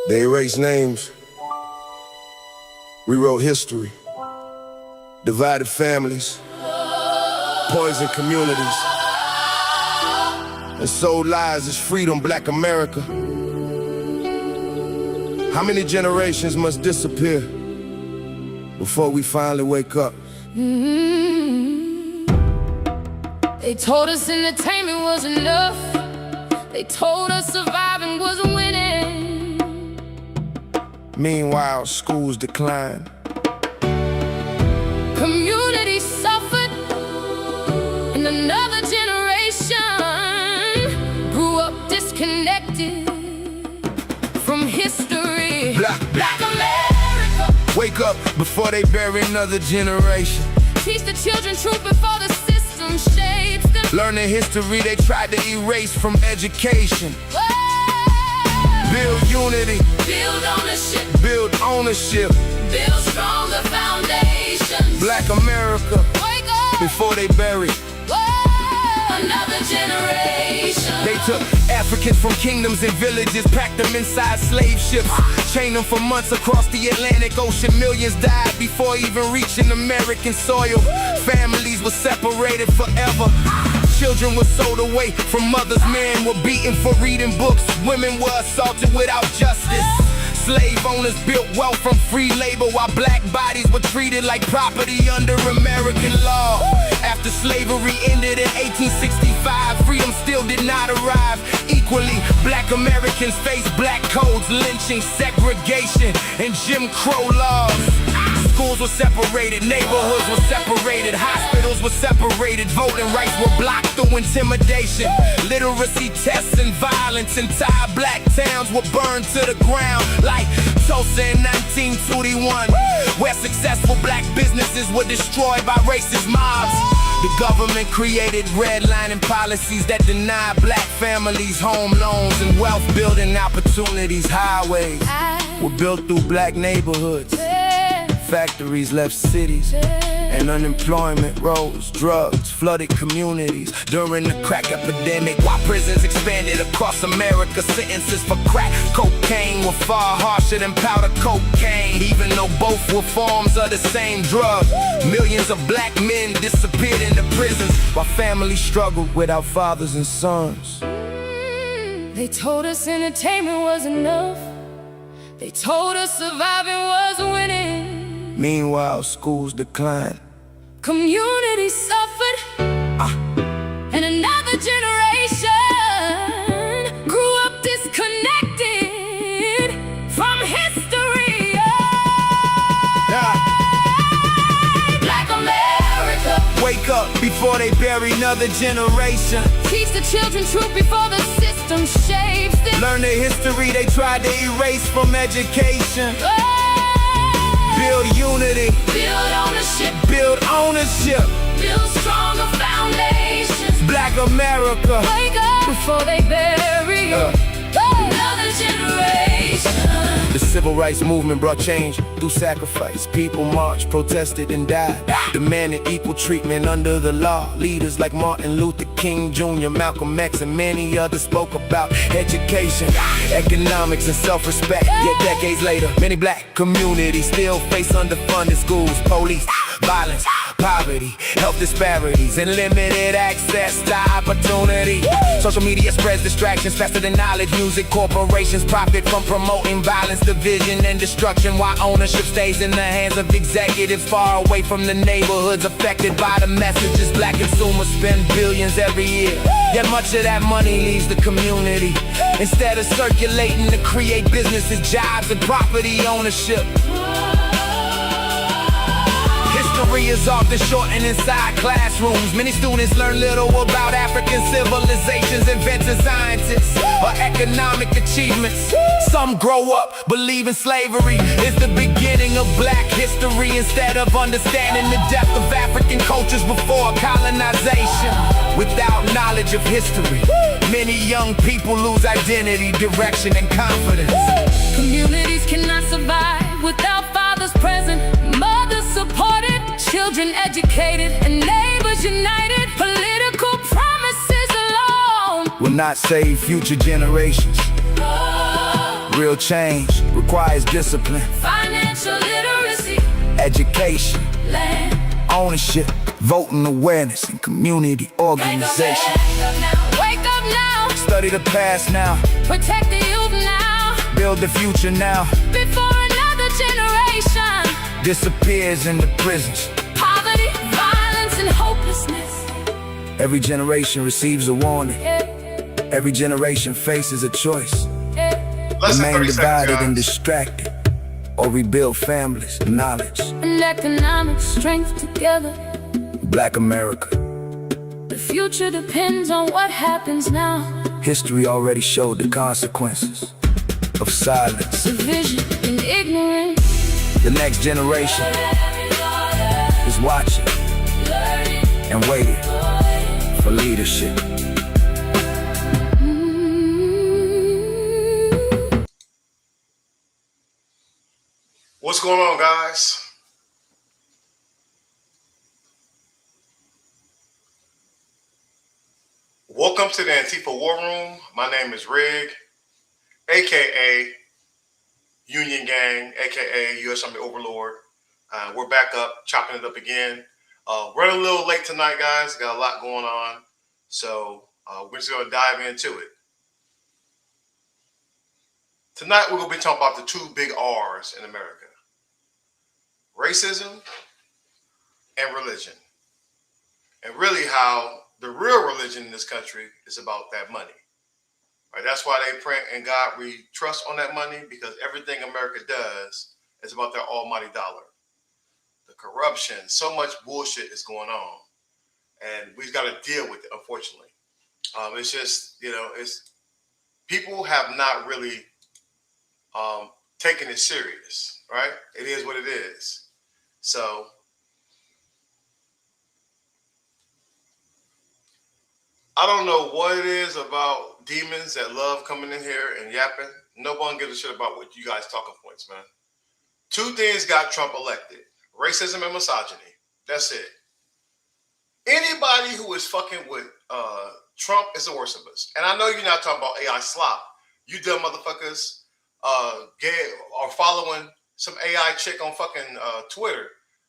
They erased names, rewrote history, divided families, poisoned communities, and sold lies as freedom, Black America. How many generations must disappear before we finally wake up? They told us entertainment was enough. They told us surviving was winning. Meanwhile, schools decline. Community suffered, and another generation grew up disconnected from history. Black America. Wake up before they bury another generation. Teach the children truth before the system shapes them. Learn the history they tried to erase from education. Whoa. Build unity, Build ownership, build ownership. build stronger foundations. Black America, Wake up, before they bury. whoa, another generation. They took Africans from kingdoms and villages, packed them inside slave ships, chained them for months across the Atlantic Ocean. Millions died before even reaching American soil. Families were separated forever. Children were sold away from mothers. Men were beaten for reading books. Women were assaulted without justice. Slave owners built wealth from free labor, while black bodies were treated like property under American law. After slavery ended in 1865, freedom still did not arrive. Equally, Black Americans faced black codes, lynching, segregation, and Jim Crow laws. Schools were separated, neighborhoods were separated, hospitals were separated, voting rights were blocked through intimidation, literacy tests and violence. Entire black towns were burned to the ground, like Tulsa in 1921, where successful black businesses were destroyed by racist mobs. The government created redlining policies that denied black families home loans and wealth building opportunities. Highways were built through black neighborhoods. Factories left cities, and unemployment rose. Drugs flooded communities during the crack epidemic, while prisons expanded across America. Sentences for crack cocaine were far harsher than powder cocaine, even though both were forms of the same drug. Millions of black men disappeared into prisons, while families struggled without fathers and sons. They told us entertainment was enough. They told us surviving was winning. Meanwhile, schools decline. Community suffered, and another generation grew up disconnected from history. Black America. Wake up before they bury another generation. Teach the children truth before the system shapes them. Learn the history they tried to erase from education. Build unity, Build ownership, build ownership. build stronger foundations. Black America, Wake up before they bury you. Another generation. The civil rights movement brought change through sacrifice. People marched, protested, and died, demanding equal treatment under the law. Leaders like Martin Luther King Jr., Malcolm X, and many others spoke about education, economics, and self-respect. Yet decades later, many black communities still face underfunded schools, police, violence, poverty, health disparities, and limited access to opportunity. Social media spreads distractions faster than knowledge. Music corporations profit from promoting violence, division, and destruction, while ownership stays in the hands of executives far away from the neighborhoods affected by the messages. Black consumers spend billions every year, yet much of that money leaves the community instead of circulating to create businesses, jobs, and property ownership. History is often shortened inside classrooms. Many students learn little about African civilizations, invented scientists, or economic achievements. Some grow up believing slavery is the beginning of black history, instead of understanding the depth of African cultures before colonization. Without knowledge of history, many young people lose identity, direction, and confidence. Communities cannot survive without fathers present, mothers supported, children educated, and neighbors united. Political promises alone will not save future generations. Real change requires discipline, Financial literacy, education, land. ownership, voting awareness, and community organization. Wake up now, Study the past now, protect the youth now, build the future now. before another generation Disappears into prisons. poverty, violence, and hopelessness. Every generation receives a warning. Yeah, Every generation faces a choice. yeah. Less than Remain 30 divided seconds, and guys. distracted, or rebuild families, knowledge. And economic strength together. Black America. The future depends on what happens now. History already showed the consequences of silence. Division and ignorance. The next generation is watching and waiting for leadership. What's going on, guys? Welcome to the Antifa War Room. My name is Rig, aka Union Gang, aka U.S. Army Overlord. We're back up, chopping it up again. Running a little late tonight, guys. Got a lot going on, so we're just gonna dive into it. Tonight, we're gonna be talking about the two big R's in America: racism and religion, and really how the real religion in this country is about that money. Right? That's why they print "In God We Trust" on that money, because everything America does is about their almighty dollar. The corruption, so much bullshit is going on, and we've got to deal with it. Unfortunately, it's just, it's people have not really taken it serious. Right? It is what it is. So I don't know what it is about demons that love coming in here and yapping. No one gives a shit about what you guys talking points, man. Two things got Trump elected: racism and misogyny. That's it. Anybody who is fucking with Trump is the worst of us. And I know you're not talking about AI slop. You dumb motherfuckers are following some AI chick on fucking Twitter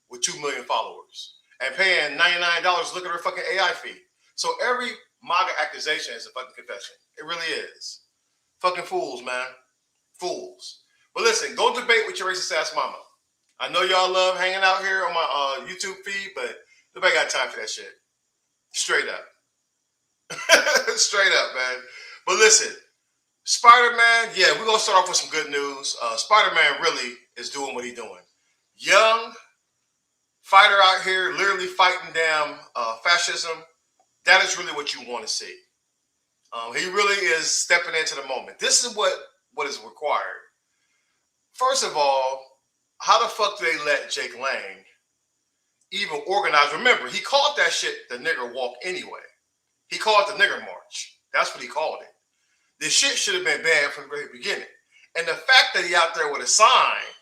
with 2 million followers and paying $99 to look at her fucking AI feed. So every MAGA accusation is a fucking confession. It really is. Fucking fools, man. Fools. But listen, go debate with your racist ass mama. I know y'all love hanging out here on my YouTube feed, but nobody got time for that shit. Straight up. Straight up, man. But listen, Spider-Man, yeah, we're going to start off with some good news. Spider-Man really is doing what he's doing. Young fighter out here literally fighting down fascism. That is really what you want to see. He really is stepping into the moment. This is what is required. First of all, how the fuck do they let Jake Lang even organize? Remember, he called that shit the nigger walk anyway. He called it the nigger march. That's what he called it. This shit should have been banned from the very beginning. And the fact that he out there with a sign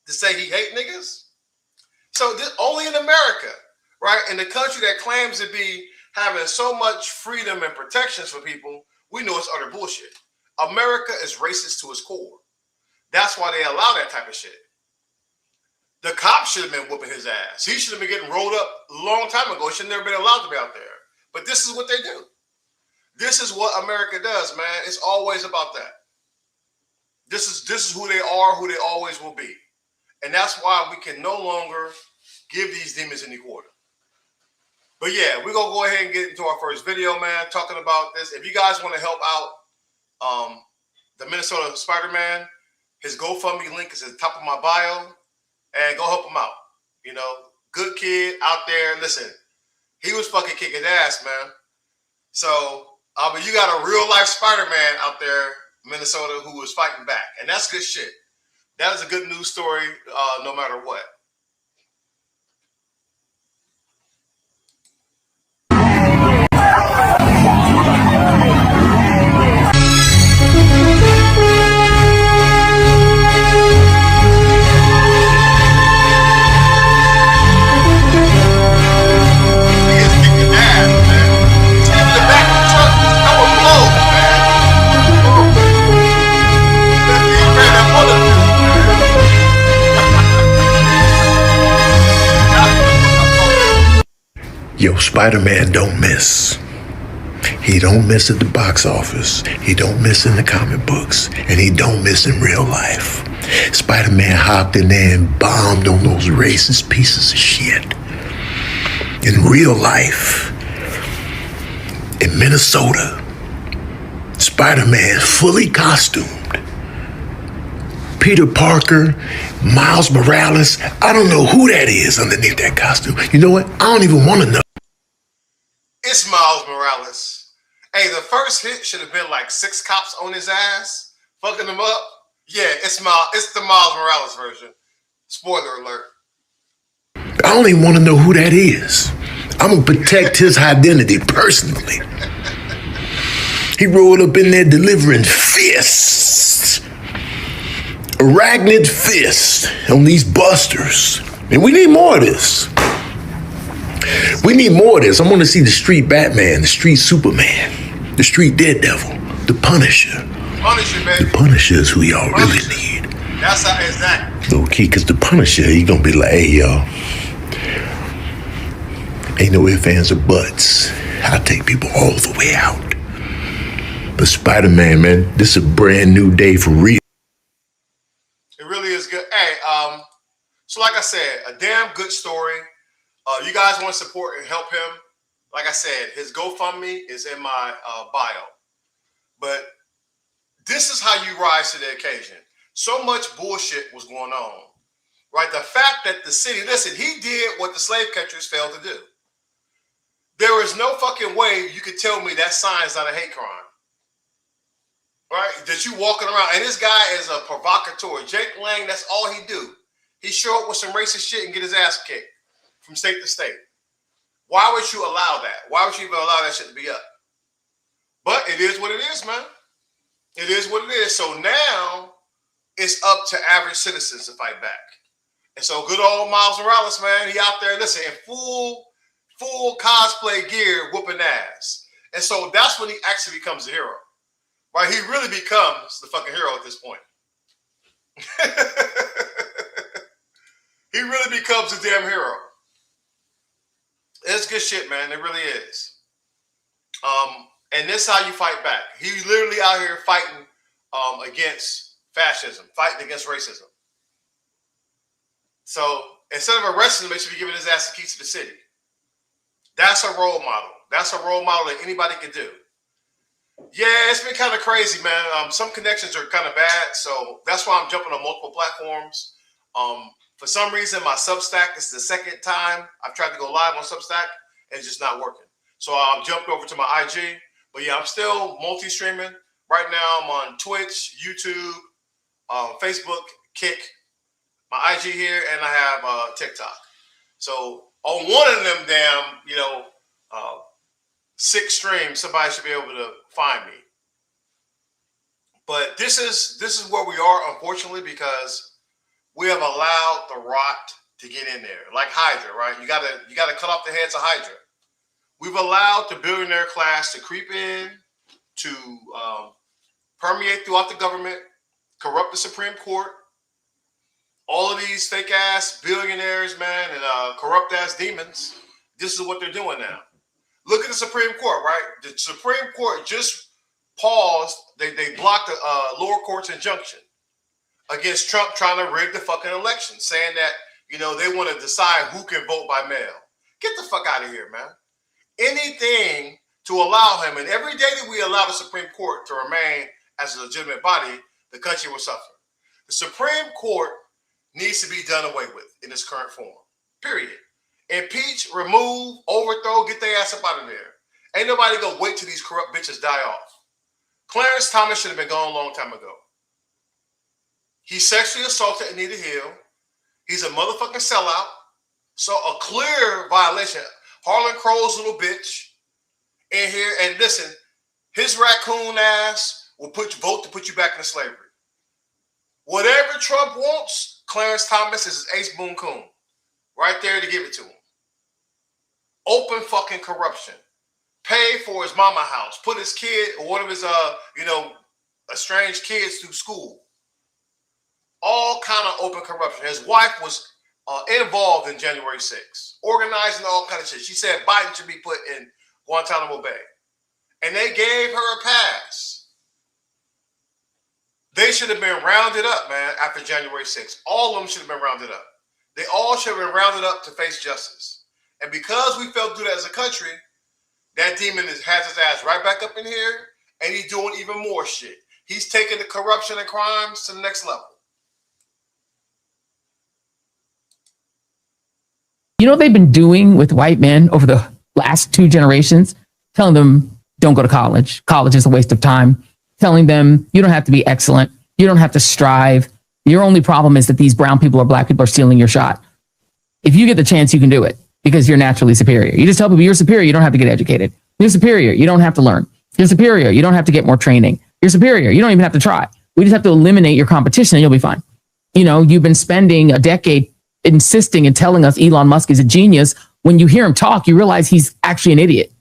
to say he hate niggas. So this, only in America, right? In the country that claims to be having so much freedom and protections for people, we know it's utter bullshit. America is racist to its core. That's why they allow that type of shit. The cops should have been whooping his ass. He should have been getting rolled up a long time ago. He should have never been allowed to be out there. But this is what they do. This is what America does, man. It's always about that. This is who they are, who they always will be. And that's why we can no longer give these demons any quarter. But yeah, we're going to go ahead and get into our first video, man, talking about this. If you guys want to help out the Minnesota Spider-Man, his GoFundMe link is at the top of my bio. And go help him out. You know, good kid out there. Listen, he was fucking kicking ass, man. So, but you got a real life Spider-Man out there, Minnesota, who was fighting back. And that's good shit. That is a good news story, no matter what. He is kicking ass, man. He's in the back of the truck. Yo, Spider-Man don't miss. He don't miss at the box office. He don't miss in the comic books. And he don't miss in real life. Spider-Man hopped in there and bombed on those racist pieces of shit. In real life, in Minnesota, Spider-Man fully costumed. Peter Parker, Miles Morales, I don't know who that is underneath that costume. You know what? I don't even want to know. It's Miles Morales. Hey, the first hit should have been like 6 cops on his ass, fucking him up. Yeah, it's the Miles Morales version. Spoiler alert. I don't even want to know who that is. I'm going to protect his identity personally. He rolled up in there delivering fists. Arachnid fists on these busters. And we need more of this. We need more of this. I want to see the street Batman, the street Superman, the street Daredevil, the Punisher. Punisher, baby. The Punisher is who y'all really need. That's how exactly. Low key, because the Punisher, he gonna be like, hey, y'all. Ain't no ifs, ands, or buts. I'll take people all the way out. But Spider-Man, man, this is a brand new day for real. It really is good. Hey, so like I said, a damn good story. You guys want to support and help him? Like I said, his GoFundMe is in my bio. But this is how you rise to the occasion. So much bullshit was going on, right? The fact that the city, listen, he did what the slave catchers failed to do. There is no fucking way you could tell me that sign is not a hate crime, right? That you walking around, and this guy is a provocateur. Jake Lang, that's all he do. He show up with some racist shit and get his ass kicked from state to state. Why would you allow that? Why would you even allow that shit to be up? But it is what it is, man. It is what it is. So now it's up to average citizens to fight back. And so good old Miles Morales, man, he out there, listen, in full cosplay gear, whooping ass. And so that's when he actually becomes a hero, right? He really becomes the fucking hero at this point. He really becomes a damn hero. It's good shit, man. It really is. And this is how you fight back. He literally out here fighting against fascism, fighting against racism. So instead of arresting him, they should be giving his ass the keys to the city. That's a role model. That's a role model that anybody can do. Yeah, it's been kind of crazy, man. Some connections are kind of bad, so that's why I'm jumping on multiple platforms. For some reason, my Substack is the second time I've tried to go live on Substack, and it's just not working. So I've jumped over to my IG. But yeah, I'm still multi-streaming. Right now, I'm on Twitch, YouTube, Facebook, Kick, my IG here, and I have TikTok. So on one of them damn, 6 streams, somebody should be able to find me. But this is where we are, unfortunately, because we have allowed the rot to get in there, like Hydra, right? You gotta cut off the heads of Hydra. We've allowed the billionaire class to creep in, to permeate throughout the government, corrupt the Supreme Court. All of these fake ass billionaires, man, and corrupt ass demons. This is what they're doing now. Look at the Supreme Court, right? The Supreme Court just paused. They blocked the lower court's injunction against Trump trying to rig the fucking election, saying that, they want to decide who can vote by mail. Get the fuck out of here, man. Anything to allow him, and every day that we allow the Supreme Court to remain as a legitimate body, the country will suffer. The Supreme Court needs to be done away with in its current form, period. Impeach, remove, overthrow, get their ass up out of there. Ain't nobody gonna wait till these corrupt bitches die off. Clarence Thomas should have been gone a long time ago. He sexually assaulted Anita Hill. He's a motherfucking sellout. So a clear violation. Harlan Crow's little bitch in here. And listen, his raccoon ass will vote to put you back into slavery. Whatever Trump wants, Clarence Thomas is his ace boon coon. Right there to give it to him. Open fucking corruption. Pay for his mama house. Put his kid or one of his estranged kids through school. All kind of open corruption. His wife was involved in January 6th, organizing all kind of shit. She said Biden should be put in Guantanamo Bay. And they gave her a pass. They should have been rounded up, man, after January 6th. All of them should have been rounded up. They all should have been rounded up to face justice. And because we failed to do that as a country, that demon has his ass right back up in here, and he's doing even more shit. He's taking the corruption and crimes to the next level. You know what they've been doing with white men over the last 2 generations? Telling them, don't go to college. College is a waste of time. Telling them, you don't have to be excellent. You don't have to strive. Your only problem is that these brown people or black people are stealing your shot. If you get the chance, you can do it because you're naturally superior. You just tell people you're superior. You don't have to get educated. You're superior. You don't have to learn. You're superior. You don't have to get more training. You're superior. You don't even have to try. We just have to eliminate your competition and you'll be fine. You know, you've been spending a decade insisting and telling us Elon Musk is a genius. When you hear him talk, you realize he's actually an idiot.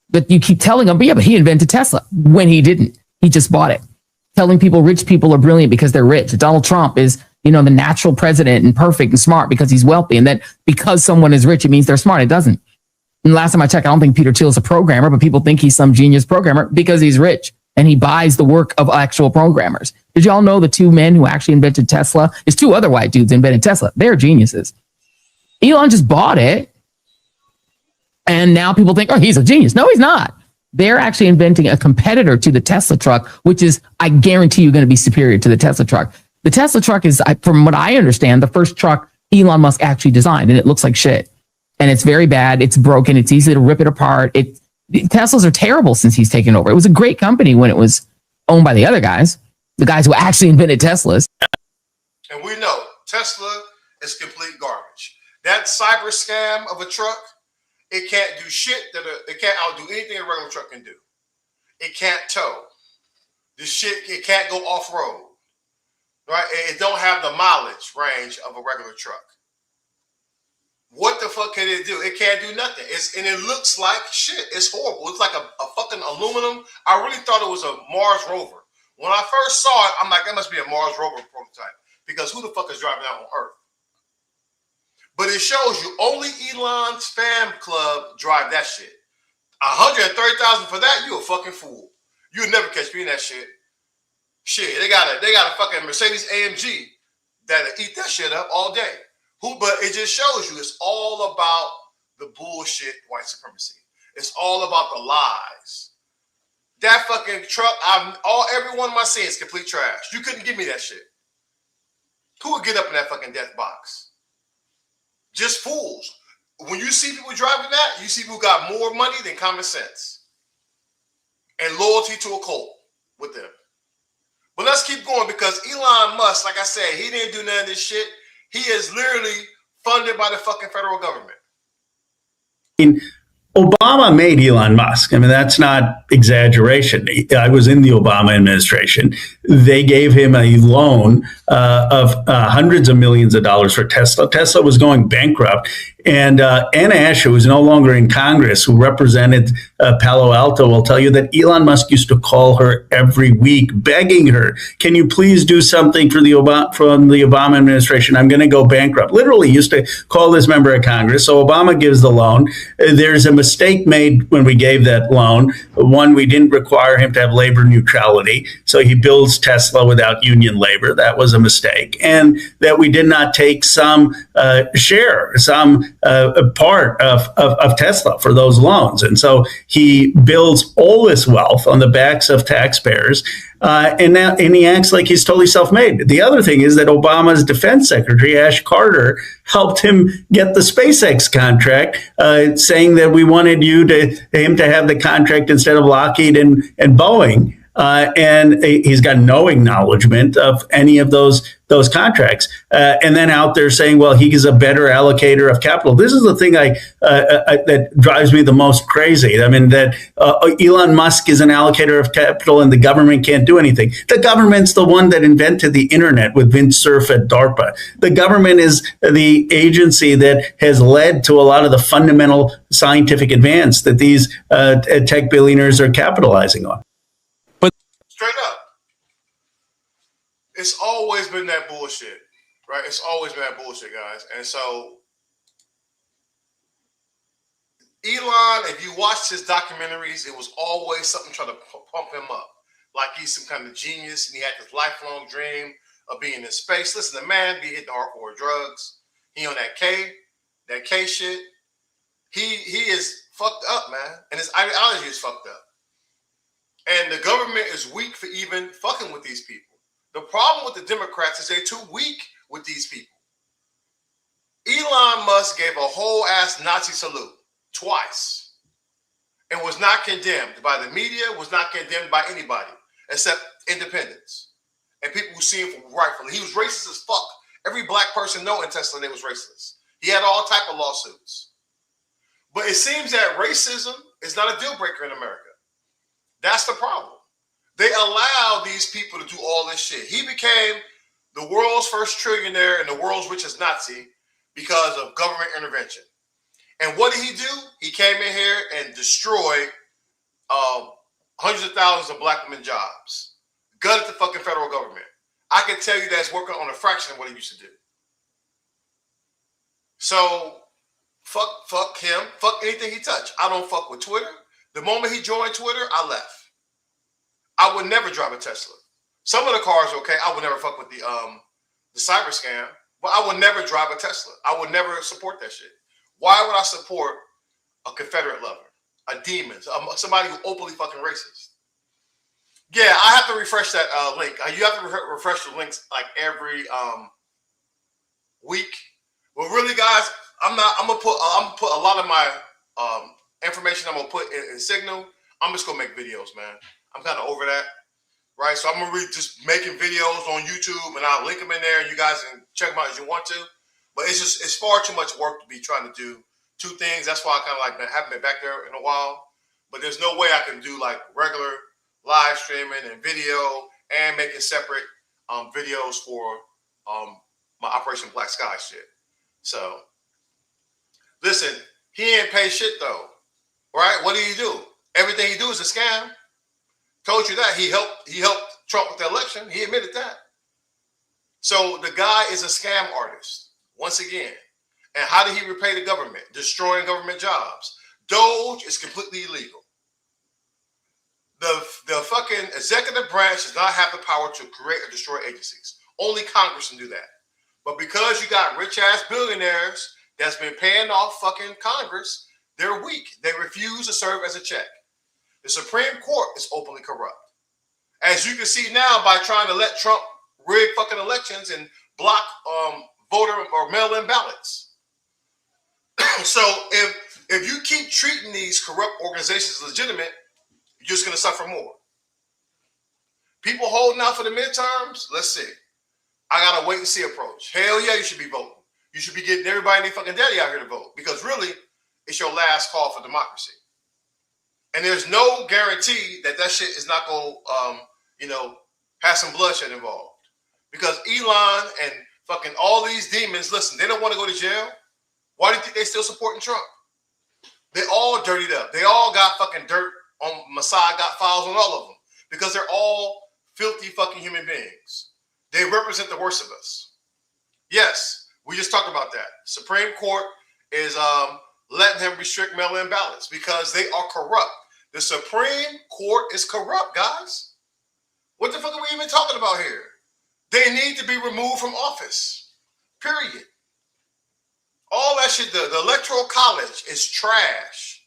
But you keep telling him, but he invented Tesla when he didn't. He just bought it. Telling people rich people are brilliant because they're rich. Donald Trump is, the natural president and perfect and smart because he's wealthy. And that because someone is rich, it means they're smart. It doesn't. And last time I checked, I don't think Peter Thiel's a programmer, but people think he's some genius programmer because he's rich and he buys the work of actual programmers. Did y'all know the 2 men who actually invented Tesla? There's 2 other white dudes invented Tesla. They're geniuses. Elon just bought it. And now people think, oh, he's a genius. No, he's not. They're actually inventing a competitor to the Tesla truck, which is, I guarantee you, going to be superior to the Tesla truck. The Tesla truck is, from what I understand, the first truck Elon Musk actually designed, and it looks like shit. And it's very bad. It's broken. It's easy to rip it apart. Teslas are terrible since he's taken over. It was a great company when it was owned by the other guys, the guys who actually invented Teslas. And we know Tesla is complete garbage. That cyber scam of a truck, it can't do shit it can't outdo anything a regular truck can do. It can't tow. It can't go off-road. Right? It don't have the mileage range of a regular truck. What the fuck can it do? It can't do nothing. And it looks like shit. It's horrible. It's like a fucking aluminum. I really thought it was a Mars rover. When I first saw it, I'm like, that must be a Mars rover prototype. Because who the fuck is driving that on Earth? But it shows you only Elon's fan club drive that shit. 130,000 for that, you a fucking fool. You'll never catch me in that shit. Shit, they got a fucking Mercedes AMG that'll eat that shit up all day. But it just shows you it's all about the bullshit white supremacy. It's all about the lies. That fucking truck, every one of my scenes complete trash. You couldn't give me that shit. Who would get up in that fucking death box? Just fools. When you see people driving that, you see people who got more money than common sense and loyalty to a cult with them. But let's keep going because Elon Musk, like I said, he didn't do none of this shit. He is literally funded by the fucking federal government. Obama made Elon Musk. I mean, that's not exaggeration. I was in the Obama administration. They gave him a loan of hundreds of millions of dollars for Tesla. Tesla was going bankrupt. And Anna Asher, who's no longer in Congress, who represented Palo Alto, will tell you that Elon Musk used to call her every week, begging her, can you please do something from the Obama administration? I'm going to go bankrupt. Literally used to call this member of Congress. So Obama gives the loan. There's a mistake made when we gave that loan. One, we didn't require him to have labor neutrality. So he builds Tesla without union labor. That was a mistake. And that we did not take some share, some a part of Tesla for those loans. And so he builds all this wealth on the backs of taxpayers. And he acts like he's totally self-made. The other thing is that Obama's defense secretary, Ash Carter, helped him get the SpaceX contract, saying that we wanted him to have the contract instead of Lockheed and Boeing. And he's got no acknowledgement of any of those contracts. And then out there saying, well, he is a better allocator of capital. This is the thing that drives me the most crazy. I mean, that Elon Musk is an allocator of capital and the government can't do anything. The government's the one that invented the internet with Vint Cerf at DARPA. The government is the agency that has led to a lot of the fundamental scientific advance that these tech billionaires are capitalizing on. Straight up. It's always been that bullshit, right? It's always been that bullshit, guys. And so Elon, if you watched his documentaries, it was always something trying to pump him up. Like he's some kind of genius and he had this lifelong dream of being in space. Listen, the man be hitting hardcore drugs. He on that K shit. He is fucked up, man. And his ideology is fucked up. And the government is weak for even fucking with these people. The problem with the Democrats is they're too weak with these people. Elon Musk gave a whole ass Nazi salute twice and was not condemned by the media, was not condemned by anybody except independents and people who see him rightfully. He was racist as fuck. Every black person know in Tesla they was racist. He had all type of lawsuits. But it seems that racism is not a deal breaker in America. That's the problem. They allow these people to do all this shit. He became the world's first trillionaire and the world's richest Nazi because of government intervention. And what did he do? He came in here and destroyed hundreds of thousands of black women jobs. Gutted the fucking federal government. I can tell you that's working on a fraction of what he used to do. So fuck him. Fuck anything he touched. I don't fuck with Twitter. The moment he joined Twitter, I left. I would never drive a Tesla. Some of the cars, okay, I would never fuck with the cyber scam, but I would never drive a Tesla. I would never support that shit. Why would I support a Confederate lover, a demon, somebody who's openly fucking racist? Yeah, I have to refresh that link. You have to refresh the links like every week. Well, really, guys, I'm gonna put a lot of my information I'm gonna put in Signal. I'm just gonna make videos, man. I'm kind of over that, right? So I'm gonna be just making videos on YouTube, and I'll link them in there, and you guys can check them out as you want to. But it's far too much work to be trying to do two things. That's why I kind of like haven't been back there in a while. But there's no way I can do like regular live streaming and video and making separate videos for my Operation Black Sky shit. So listen, he ain't pay shit though, right? What did he do? Everything he do is a scam. Told you that. He helped Trump with the election. He admitted that. So the guy is a scam artist once again. And how did he repay the government? Destroying government jobs. Doge is completely illegal. The fucking executive branch does not have the power to create or destroy agencies. Only Congress can do that. But because you got rich ass billionaires that's been paying off fucking Congress, they're weak. They refuse to serve as a check. The Supreme Court is openly corrupt. As you can see now by trying to let Trump rig fucking elections and block voter or mail-in ballots. So if you keep treating these corrupt organizations legitimate, you're just going to suffer more. People holding out for the midterms, let's see. I got a wait and see approach. Hell yeah, you should be voting. You should be getting everybody and their fucking daddy out here to vote because really, it's your last call for democracy. And there's no guarantee that shit is not going to, have some bloodshed involved. Because Elon and fucking all these demons, listen, they don't want to go to jail. Why do you think they still supporting Trump? They all dirtied up. They all got fucking dirt on Mossad, got files on all of them. Because they're all filthy fucking human beings. They represent the worst of us. Yes, we just talked about that. Supreme Court is letting him restrict mail-in ballots because they are corrupt. The Supreme Court is corrupt, guys. What the fuck are we even talking about here? They need to be removed from office. Period. All that shit, the Electoral College is trash.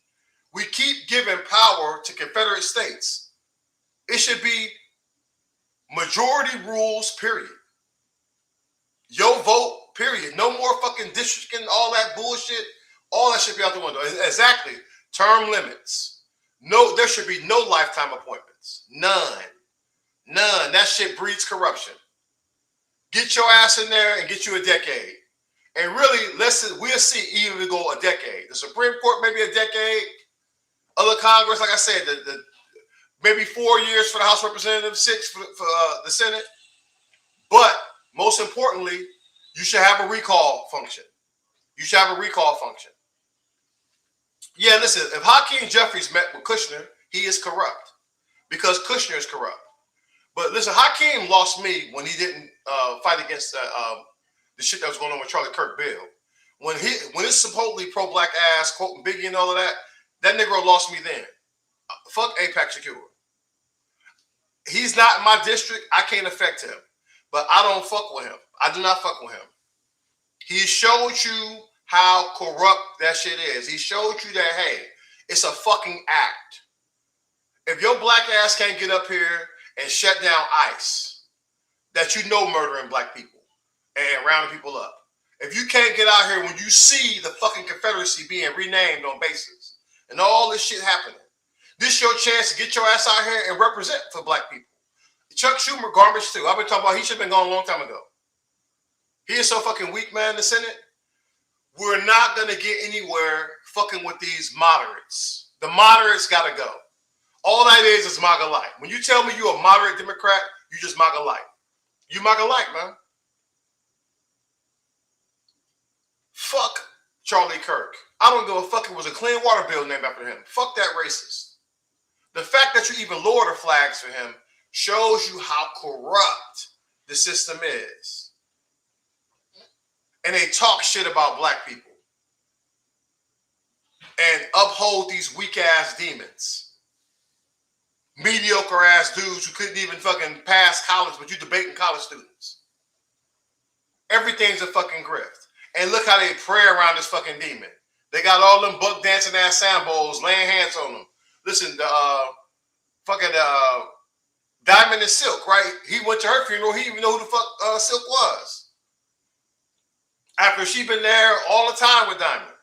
We keep giving power to Confederate states. It should be majority rules, period. Your vote, period. No more fucking districting, all that bullshit. All that should be out the window. Exactly. Term limits. No, there should be no lifetime appointments. None. That shit breeds corruption. Get your ass in there and get you a decade. And really, we'll see even go a decade. The Supreme Court, maybe a decade. Other Congress, like I said, maybe 4 years for the House of Representatives, 6 for the Senate. But most importantly, you should have a recall function. Yeah, listen, if Hakeem Jeffries met with Kushner, he is corrupt because Kushner is corrupt. But listen, Hakeem lost me when he didn't fight against the the shit that was going on with Charlie Kirk Bill. When it's supposedly pro-black ass, quoting Biggie and all of that, that Negro lost me then. Fuck AIPAC Shakur. He's not in my district. I can't affect him. But I don't fuck with him. I do not fuck with him. He showed you how corrupt that shit is. He showed you that, hey, it's a fucking act. If your black ass can't get up here and shut down ICE, that you know murdering black people and rounding people up. If you can't get out here when you see the fucking Confederacy being renamed on bases and all this shit happening, this your chance to get your ass out here and represent for black people. Chuck Schumer, garbage too. I've been talking about he should have been gone a long time ago. He is so fucking weak, man, in the Senate. We're not going to get anywhere fucking with these moderates. The moderates got to go. All that is MAGA light. When you tell me you're a moderate Democrat, you just MAGA light. You MAGA light, man. Fuck Charlie Kirk. I don't give a fuck. It was a clean water bill named after him. Fuck that racist. The fact that you even lower the flags for him shows you how corrupt the system is. And they talk shit about black people and uphold these weak ass demons. Mediocre ass dudes who couldn't even fucking pass college, but you debating college students. Everything's a fucking grift. And look how they pray around this fucking demon. They got all them buck dancing ass sambos laying hands on them. Listen, Diamond and Silk, right? He went to her funeral. He didn't even know who the fuck Silk was. After she been there all the time with Diamond.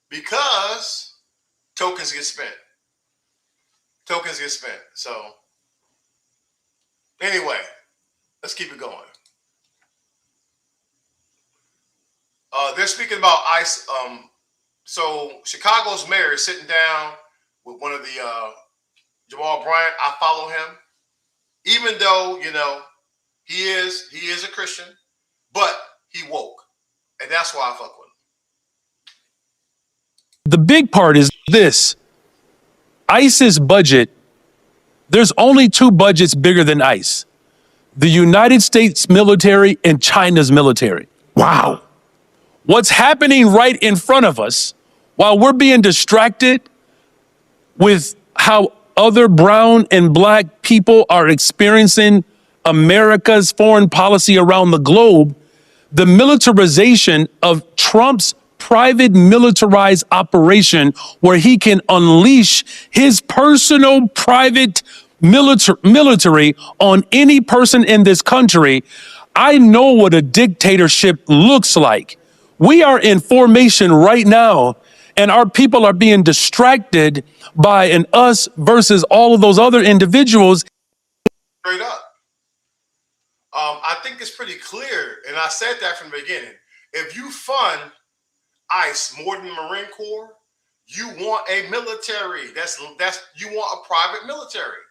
Because tokens get spent. Tokens get spent. So, anyway, let's keep it going. They're speaking about ICE. So Chicago's mayor is sitting down with one of the Jamal Bryant. I follow him, even though he is a Christian, but he woke, and that's why I fuck with him. The big part is this: ICE's budget. There's only two budgets bigger than ICE: the United States military and China's military. Wow. What's happening right in front of us, while we're being distracted with how other brown and black people are experiencing America's foreign policy around the globe, the militarization of Trump's private militarized operation, where he can unleash his personal private military on any person in this country. I know what a dictatorship looks like. We are in formation right now, and our people are being distracted by an us versus all of those other individuals. Straight up. I think it's pretty clear, and I said that from the beginning. If you fund ICE more than the Marine Corps, you want a military. You want a private military.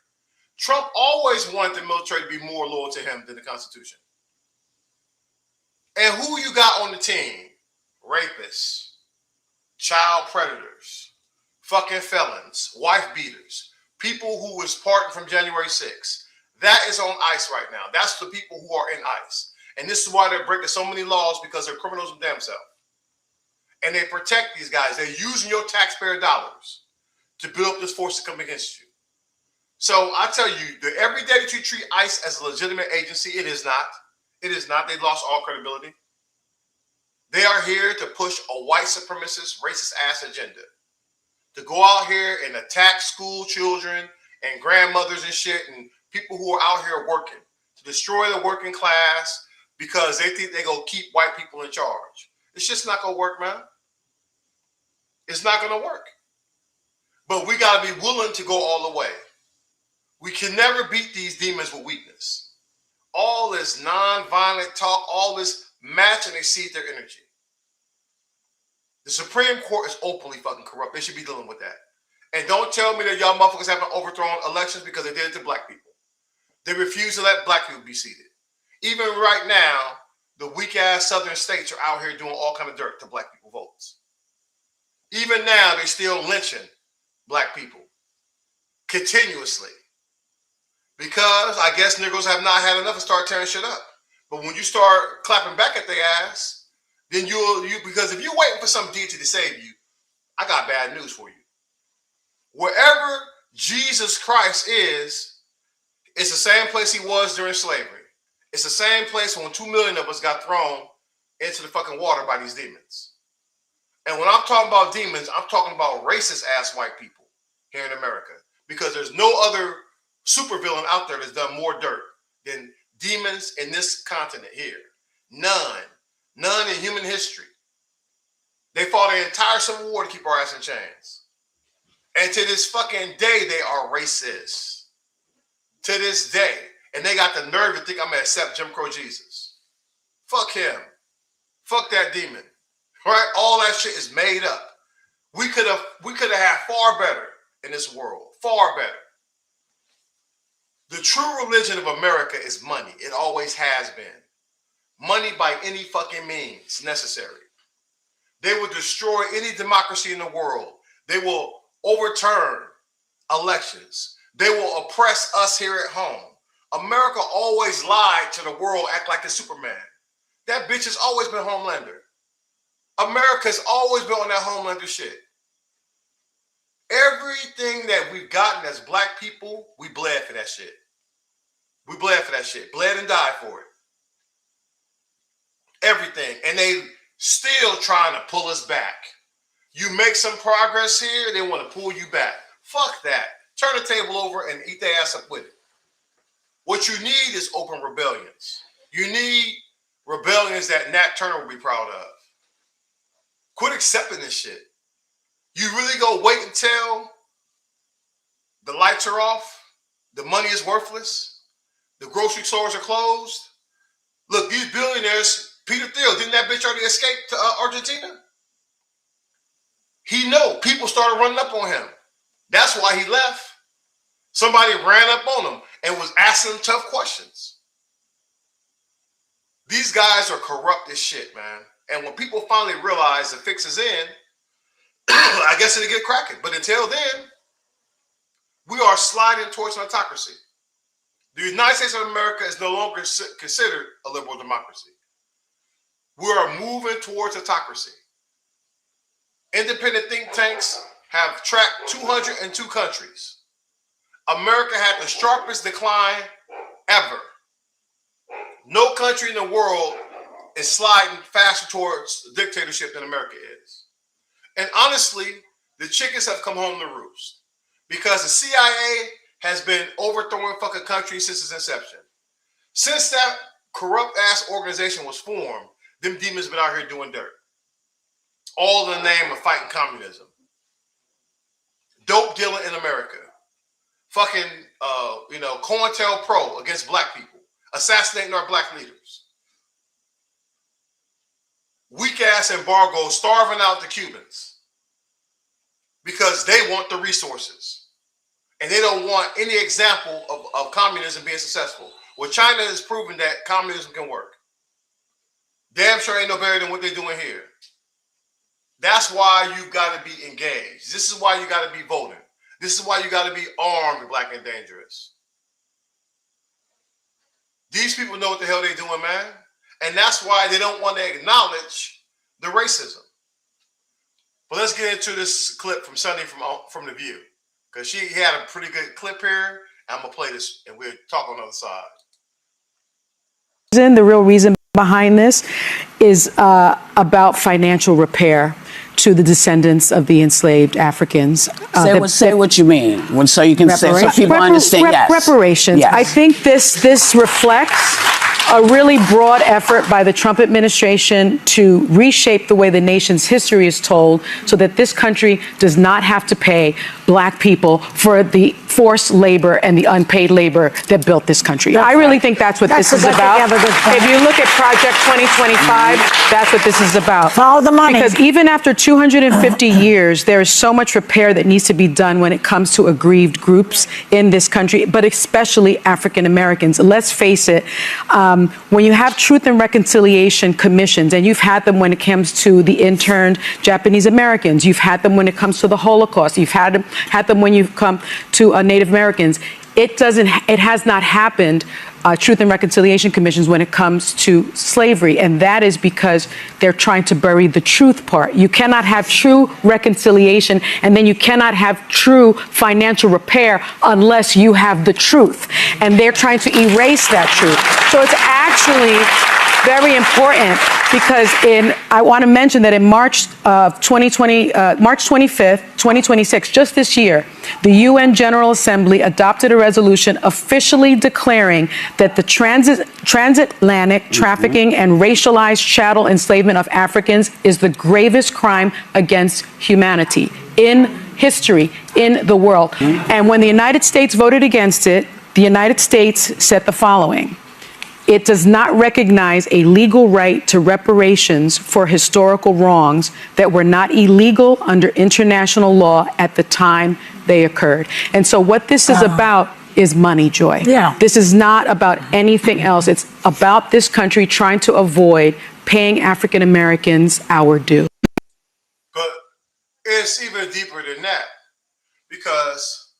Trump always wanted the military to be more loyal to him than the Constitution. And who you got on the team? Rapists, child predators, fucking felons, wife beaters, people who was parting from January 6th. That is on ICE right now. That's the people who are in ICE. And this is why they're breaking so many laws, because they're criminals of damn self. And they protect these guys. They're using your taxpayer dollars to build up this force to come against you. So I tell you, every day that you treat ICE as a legitimate agency, it is not. It is not. They've lost all credibility. They are here to push a white supremacist, racist ass agenda. To go out here and attack school children and grandmothers and shit and people who are out here working. To destroy the working class because they think they're going to keep white people in charge. It's just not going to work, man. It's not going to work. But we got to be willing to go all the way. We can never beat these demons with weakness. All this non-violent talk, all this match, and they see their energy. The Supreme Court is openly fucking corrupt. They should be dealing with that. And don't tell me that y'all motherfuckers haven't overthrown elections because they did it to black people. They refuse to let black people be seated. Even right now, the weak-ass southern states are out here doing all kind of dirt to black people votes. Even now, they're still lynching black people continuously. Because I guess Negroes have not had enough and start tearing shit up. But when you start clapping back at their ass, then because if you're waiting for some deity to save you, I got bad news for you. Wherever Jesus Christ is, it's the same place he was during slavery. It's the same place when 2 million of us got thrown into the fucking water by these demons. And when I'm talking about demons, I'm talking about racist ass white people here in America. Because there's no other supervillain out there that's done more dirt than demons in this continent here. None. None in human history. They fought an entire civil war to keep our ass in chains. And to this fucking day, they are racist. To this day. And they got the nerve to think I'm going to accept Jim Crow Jesus. Fuck him. Fuck that demon. Right? All that shit is made up. We could have had far better in this world. Far better. The true religion of America is money. It always has been. Money by any fucking means necessary. They will destroy any democracy in the world. They will overturn elections. They will oppress us here at home. America always lied to the world, act like it's Superman. That bitch has always been Homelander. America's always been on that Homelander shit. Everything that we've gotten as black people, we bled for that shit. We bled for that shit. Bled and died for it. Everything. And they still trying to pull us back. You make some progress here, they want to pull you back. Fuck that. Turn the table over and eat their ass up with it. What you need is open rebellions. You need rebellions that Nat Turner will be proud of. Quit accepting this shit. You really go wait until the lights are off, the money is worthless, the grocery stores are closed. Look, these billionaires, Peter Thiel, didn't that bitch already escape to Argentina? He know people started running up on him. That's why he left. Somebody ran up on him and was asking him tough questions. These guys are corrupt as shit, man. And when people finally realize the fix is in, I guess it'll get cracking. But until then, we are sliding towards an autocracy. The United States of America is no longer considered a liberal democracy. We are moving towards autocracy. Independent think tanks have tracked 202 countries. America had the sharpest decline ever. No country in the world is sliding faster towards dictatorship than America is. And honestly, the chickens have come home to roost because the CIA has been overthrowing fucking countries since its inception. Since that corrupt ass organization was formed, them demons been out here doing dirt. All in the name of fighting communism. Dope dealing in America. Fucking, COINTELPRO against black people. Assassinating our black leaders. Weak ass embargo starving out the Cubans. Because they want the resources. And they don't want any example of communism being successful. Well, China has proven that communism can work. Damn sure ain't no better than what they're doing here. That's why you got to be engaged. This is why you got to be voting. This is why you got to be armed, black and dangerous. These people know what the hell they're doing, man. And that's why they don't want to acknowledge the racism. But let's get into this clip from Sunday from The View. Because he had a pretty good clip here. I'm going to play this and we'll talk on the other side. The real reason behind this is about financial repair to the descendants of the enslaved Africans. Say what you mean, so you can say so people understand. Yes, reparations. Yes. I think this reflects a really broad effort by the Trump administration to reshape the way the nation's history is told so that this country does not have to pay black people for the forced labor and the unpaid labor that built this country. I really think that's what this is about. If you look at Project 2025, that's what this is about. Follow the money. Because even after 250 years, there is so much repair that needs to be done when it comes to aggrieved groups in this country, but especially African Americans. Let's face it, when you have truth and reconciliation commissions, and you've had them when it comes to the interned Japanese Americans, you've had them when it comes to the Holocaust, you've had them when you've come to Native Americans, it has not happened, Truth and Reconciliation Commissions, when it comes to slavery. And that is because they're trying to bury the truth part. You cannot have true reconciliation, and then you cannot have true financial repair unless you have the truth. And they're trying to erase that truth. So it's actually very important, because I want to mention that in March of 2020, March 25th, 2026, just this year, the UN General Assembly adopted a resolution officially declaring that the transatlantic trafficking and racialized chattel enslavement of Africans is the gravest crime against humanity in history, in the world. And when the United States voted against it, the United States said the following: it does not recognize a legal right to reparations for historical wrongs that were not illegal under international law at the time they occurred. And so what this is about is money, Joy. Yeah. This is not about anything else. It's about this country trying to avoid paying African Americans our due. But it's even deeper than that, because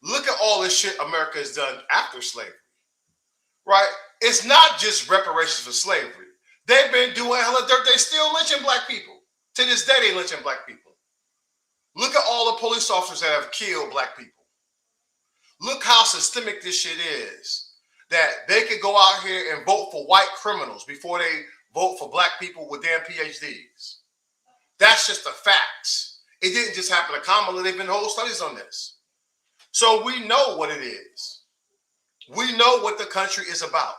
look at all this shit America has done after slavery. Right? It's not just reparations for slavery. They've been doing hella dirt. They still lynching black people. To this day, they lynching black people. Look at all the police officers that have killed black people. Look how systemic this shit is. That they could go out here and vote for white criminals before they vote for black people with damn PhDs. That's just the facts. It didn't just happen to Kamala. They've been whole studies on this. So we know what it is. We know what the country is about.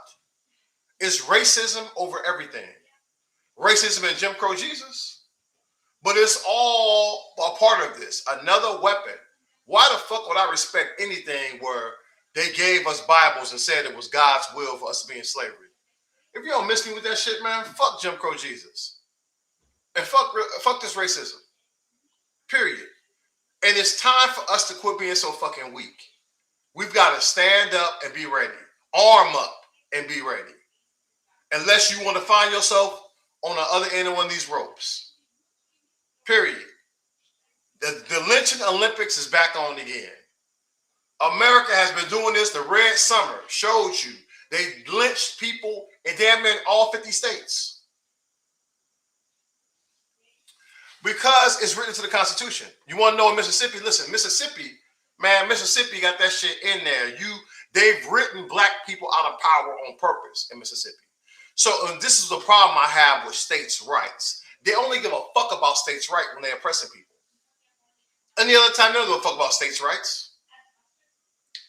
It's racism over everything. Racism and Jim Crow Jesus. But it's all a part of this. Another weapon. Why the fuck would I respect anything where they gave us Bibles and said it was God's will for us to be in slavery? If you don't miss me with that shit, man, fuck Jim Crow Jesus. And fuck this racism. Period. And it's time for us to quit being so fucking weak. We've got to stand up and be ready. Arm up and be ready. Unless you want to find yourself on the other end of one of these ropes. Period. The lynching Olympics is back on again. America has been doing this. The Red Summer showed you. They lynched people in damn near all 50 states. Because it's written to the Constitution. You want to know in Mississippi? Listen, Mississippi, man, Mississippi got that shit in there. They've written black people out of power on purpose in Mississippi. So this is the problem I have with states' rights. They only give a fuck about states' rights when they're oppressing people. Any other time, they don't give a fuck about states' rights.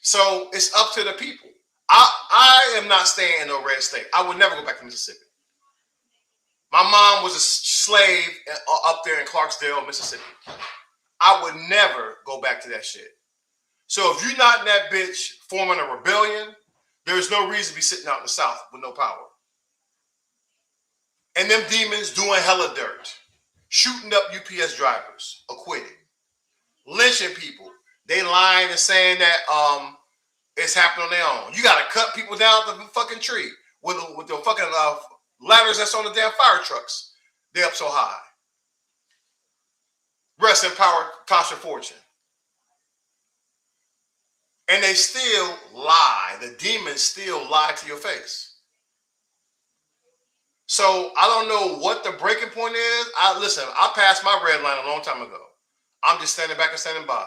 So it's up to the people. I am not staying in no red state. I would never go back to Mississippi. My mom was a slave up there in Clarksdale, Mississippi. I would never go back to that shit. So if you're not in that bitch forming a rebellion, there's no reason to be sitting out in the South with no power. And them demons doing hella dirt, shooting up UPS drivers, acquitted, lynching people. They lying and saying that it's happening on their own. You got to cut people down the fucking tree with the fucking ladders that's on the damn fire trucks. They're up so high. Rest in power, Tasha Fortune. And they still lie. The demons still lie to your face. So I don't know what the breaking point is. Listen, I passed my red line a long time ago. I'm just standing back and standing by.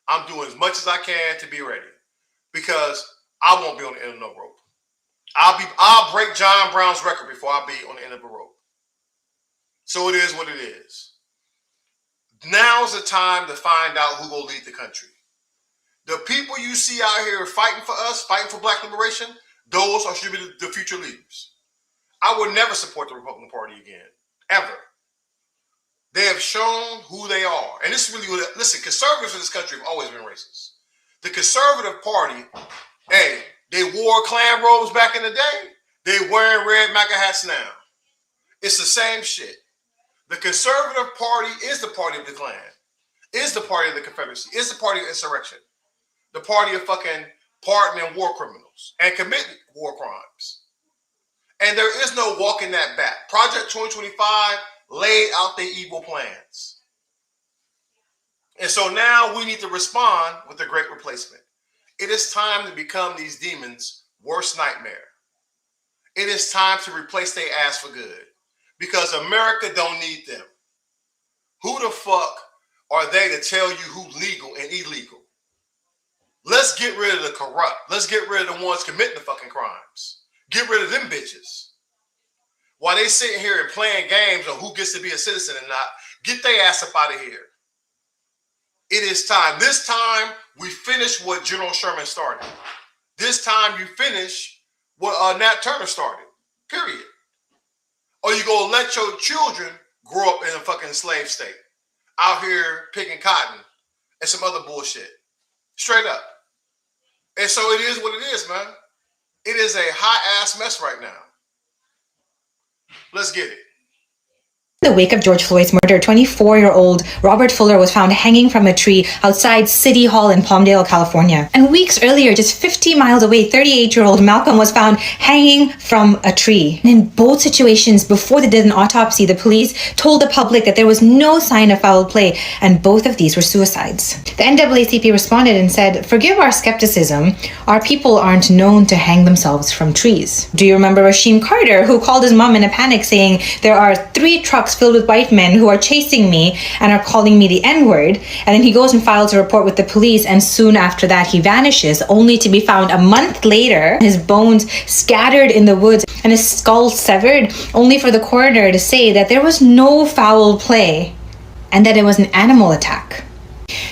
I'm doing as much as I can to be ready, because I won't be on the end of no rope. I'll break John Brown's record before I'll be on the end of a rope. So it is what it is. Now's the time to find out who will lead the country. The people you see out here fighting for us, fighting for black liberation, those should be the future leaders. I would never support the Republican Party again, ever. They have shown who they are. And this is really what, listen, conservatives in this country have always been racist. The Conservative Party, hey, they wore Klan robes back in the day. They wearing red MAGA hats now. It's the same shit. The Conservative Party is the party of the Klan, is the party of the Confederacy, is the party of insurrection, the party of fucking pardoning war criminals and committing war crimes. And there is no walking that back. Project 2025 laid out their evil plans. And so now we need to respond with the great replacement. It is time to become these demons' worst nightmare. It is time to replace their ass for good because America don't need them. Who the fuck are they to tell you who's legal and illegal? Let's get rid of the corrupt. Let's get rid of the ones committing the fucking crimes. Get rid of them bitches. While they sitting here and playing games on who gets to be a citizen and not, get their ass up out of here. It is time. This time, we finish what General Sherman started. This time, you finish what Nat Turner started. Period. Or you gonna let your children grow up in a fucking slave state, out here picking cotton and some other bullshit. Straight up. And so it is what it is, man. It is a hot ass mess right now. Let's get it. In the wake of George Floyd's murder, 24-year-old Robert Fuller was found hanging from a tree outside City Hall in Palmdale, California. And weeks earlier, just 50 miles away, 38-year-old Malcolm was found hanging from a tree. And in both situations, before they did an autopsy, the police told the public that there was no sign of foul play, and both of these were suicides. The NAACP responded and said, "Forgive our skepticism. Our people aren't known to hang themselves from trees." Do you remember Rasheem Carter, who called his mom in a panic saying, "There are 3 trucks filled with white men who are chasing me and are calling me the N-word," and then he goes and files a report with the police, and soon after that he vanishes, only to be found a month later, his bones scattered in the woods and his skull severed, only for the coroner to say that there was no foul play and that it was an animal attack.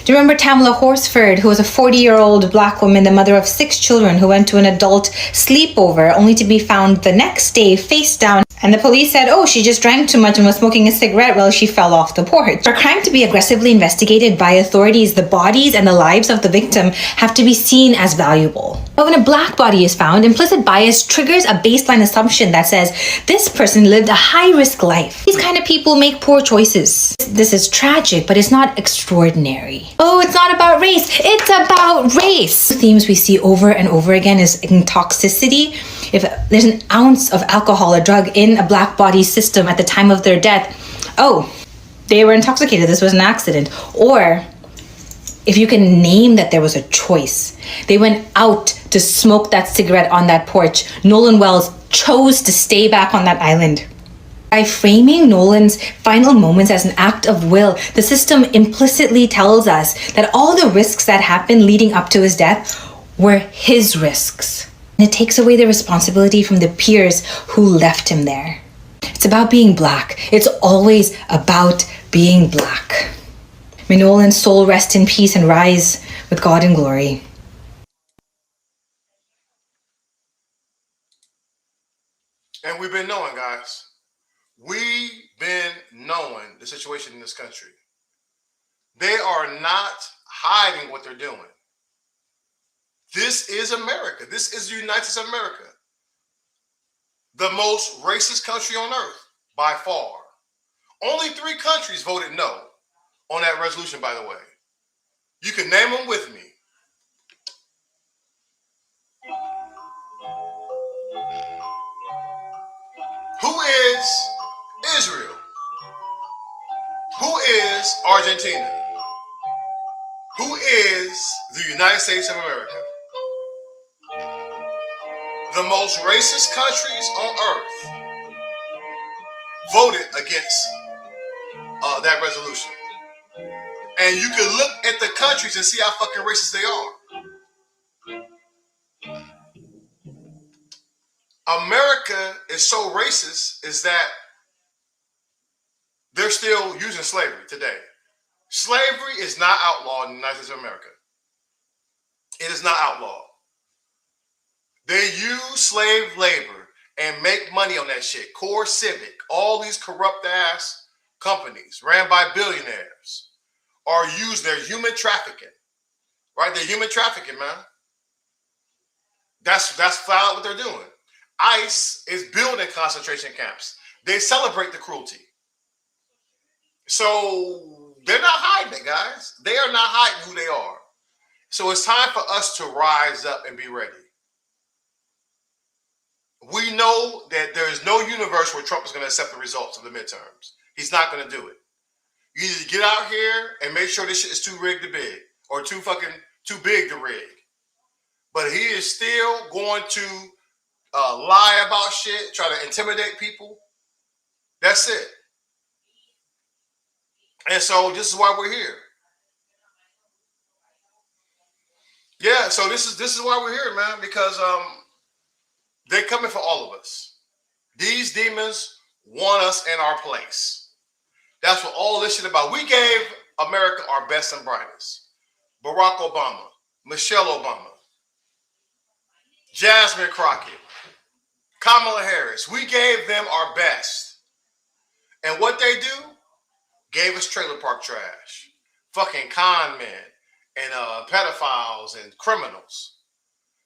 Do you remember Tamla Horsford, who was a 40-year-old black woman, the mother of 6 children, who went to an adult sleepover only to be found the next day face down? And the police said, oh, she just drank too much and was smoking a cigarette while she fell off the porch. For a crime to be aggressively investigated by authorities, the bodies and the lives of the victim have to be seen as valuable. But when a black body is found, implicit bias triggers a baseline assumption that says this person lived a high-risk life. These kind of people make poor choices. This is tragic, but it's not extraordinary. Oh, it's not about race. It's about race. The themes we see over and over again is in toxicity. If there's an ounce of alcohol or drug in a black body system at the time of their death, oh, they were intoxicated, this was an accident. Or if you can name that there was a choice, they went out to smoke that cigarette on that porch. Nolan Wells chose to stay back on that island. By framing Nolan's final moments as an act of will, the system implicitly tells us that all the risks that happened leading up to his death were his risks. And it takes away the responsibility from the peers who left him there. It's about being black. It's always about being black. May Nolan's soul rest in peace and rise with God in glory. And we've been knowing, guys. We've been knowing the situation in this country. They are not hiding what they're doing. This is America. This is the United States of America. The most racist country on earth, by far. Only 3 countries voted no on that resolution, by the way. You can name them with me. Who is Israel? Who is Argentina? Who is the United States of America? The most racist countries on earth voted against that resolution. And you can look at the countries and see how fucking racist they are. America is so racist is that they're still using slavery today. Slavery is not outlawed in the United States of America. It is not outlawed. They use slave labor and make money on that shit. Core Civic, all these corrupt ass companies ran by billionaires are used. They're human trafficking, right? They're human trafficking, man. That's flat out what they're doing. ICE is building concentration camps. They celebrate the cruelty. So they're not hiding it, guys. They are not hiding who they are. So it's time for us to rise up and be ready. We know that there is no universe where Trump is going to accept the results of the midterms. He's not going to do it. You need to get out here and make sure this shit is too rigged to big, or too big to rig. but he is still going to lie about shit, try to intimidate people. That's it. And so this is why we're here. Yeah, so this is why we're here, man, because they're coming for all of us. These demons want us in our place. That's what all this shit about. We gave America our best and brightest. Barack Obama, Michelle Obama, Jasmine Crockett, Kamala Harris. We gave them our best. And what they do? Gave us trailer park trash. Fucking con men and pedophiles and criminals.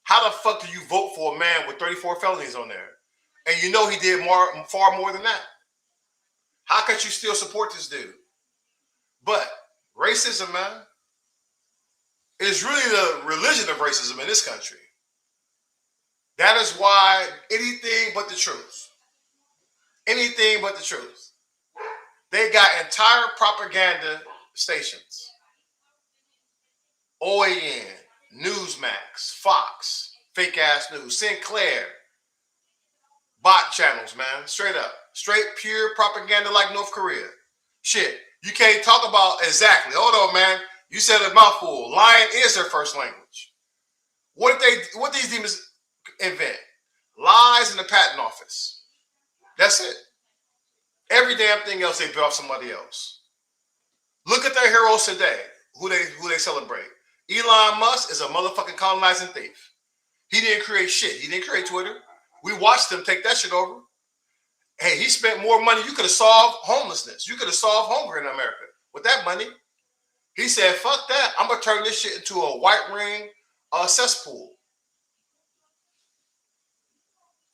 How the fuck do you vote for a man with 34 felonies on there? And you know he did far more than that. How could you still support this dude? But racism, man, is really the religion of racism in this country. That is why anything but the truth. Anything but the truth. They got entire propaganda stations. OAN, Newsmax, Fox, fake ass news, Sinclair, bot channels, man, straight up. Straight pure propaganda like North Korea. Shit, you can't talk about exactly. Hold on, man. You said a mouthful. Lying is their first language. What these demons invent? Lies in the patent office. That's it. Every damn thing else they built off somebody else. Look at their heroes today. Who they celebrate. Elon Musk is a motherfucking colonizing thief. He didn't create shit. He didn't create Twitter. We watched him take that shit over. Hey, he spent more money. You could have solved homelessness. You could have solved hunger in America with that money. He said, fuck that. I'm going to turn this shit into a white ring cesspool.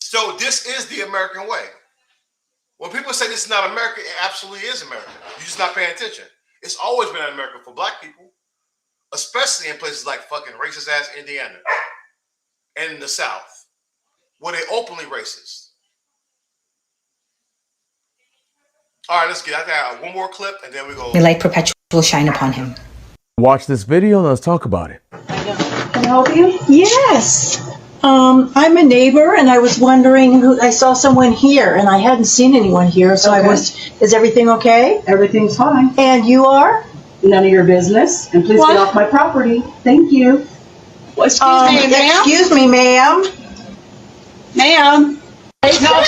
So this is the American way. When people say this is not America, it absolutely is America. You're just not paying attention. It's always been America for black people, especially in places like fucking racist ass Indiana and in the South, where they openly racist. All right, let's get. I got one more clip, and then we go. Your light perpetual shine upon him. Watch this video and let's talk about it. Can I help you? Yes. I'm a neighbor, and I was wondering I saw someone here, and I hadn't seen anyone here, so okay. Is everything okay? Everything's fine. And you are? None of your business. And please get off my property. Thank you. Well, excuse me, ma'am. Excuse me, ma'am. Ma'am. No.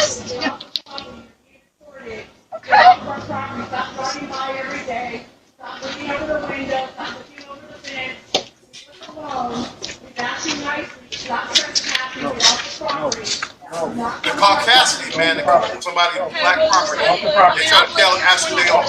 They're called Cassidy, man. They call somebody black property. They try to tell Ashley they own.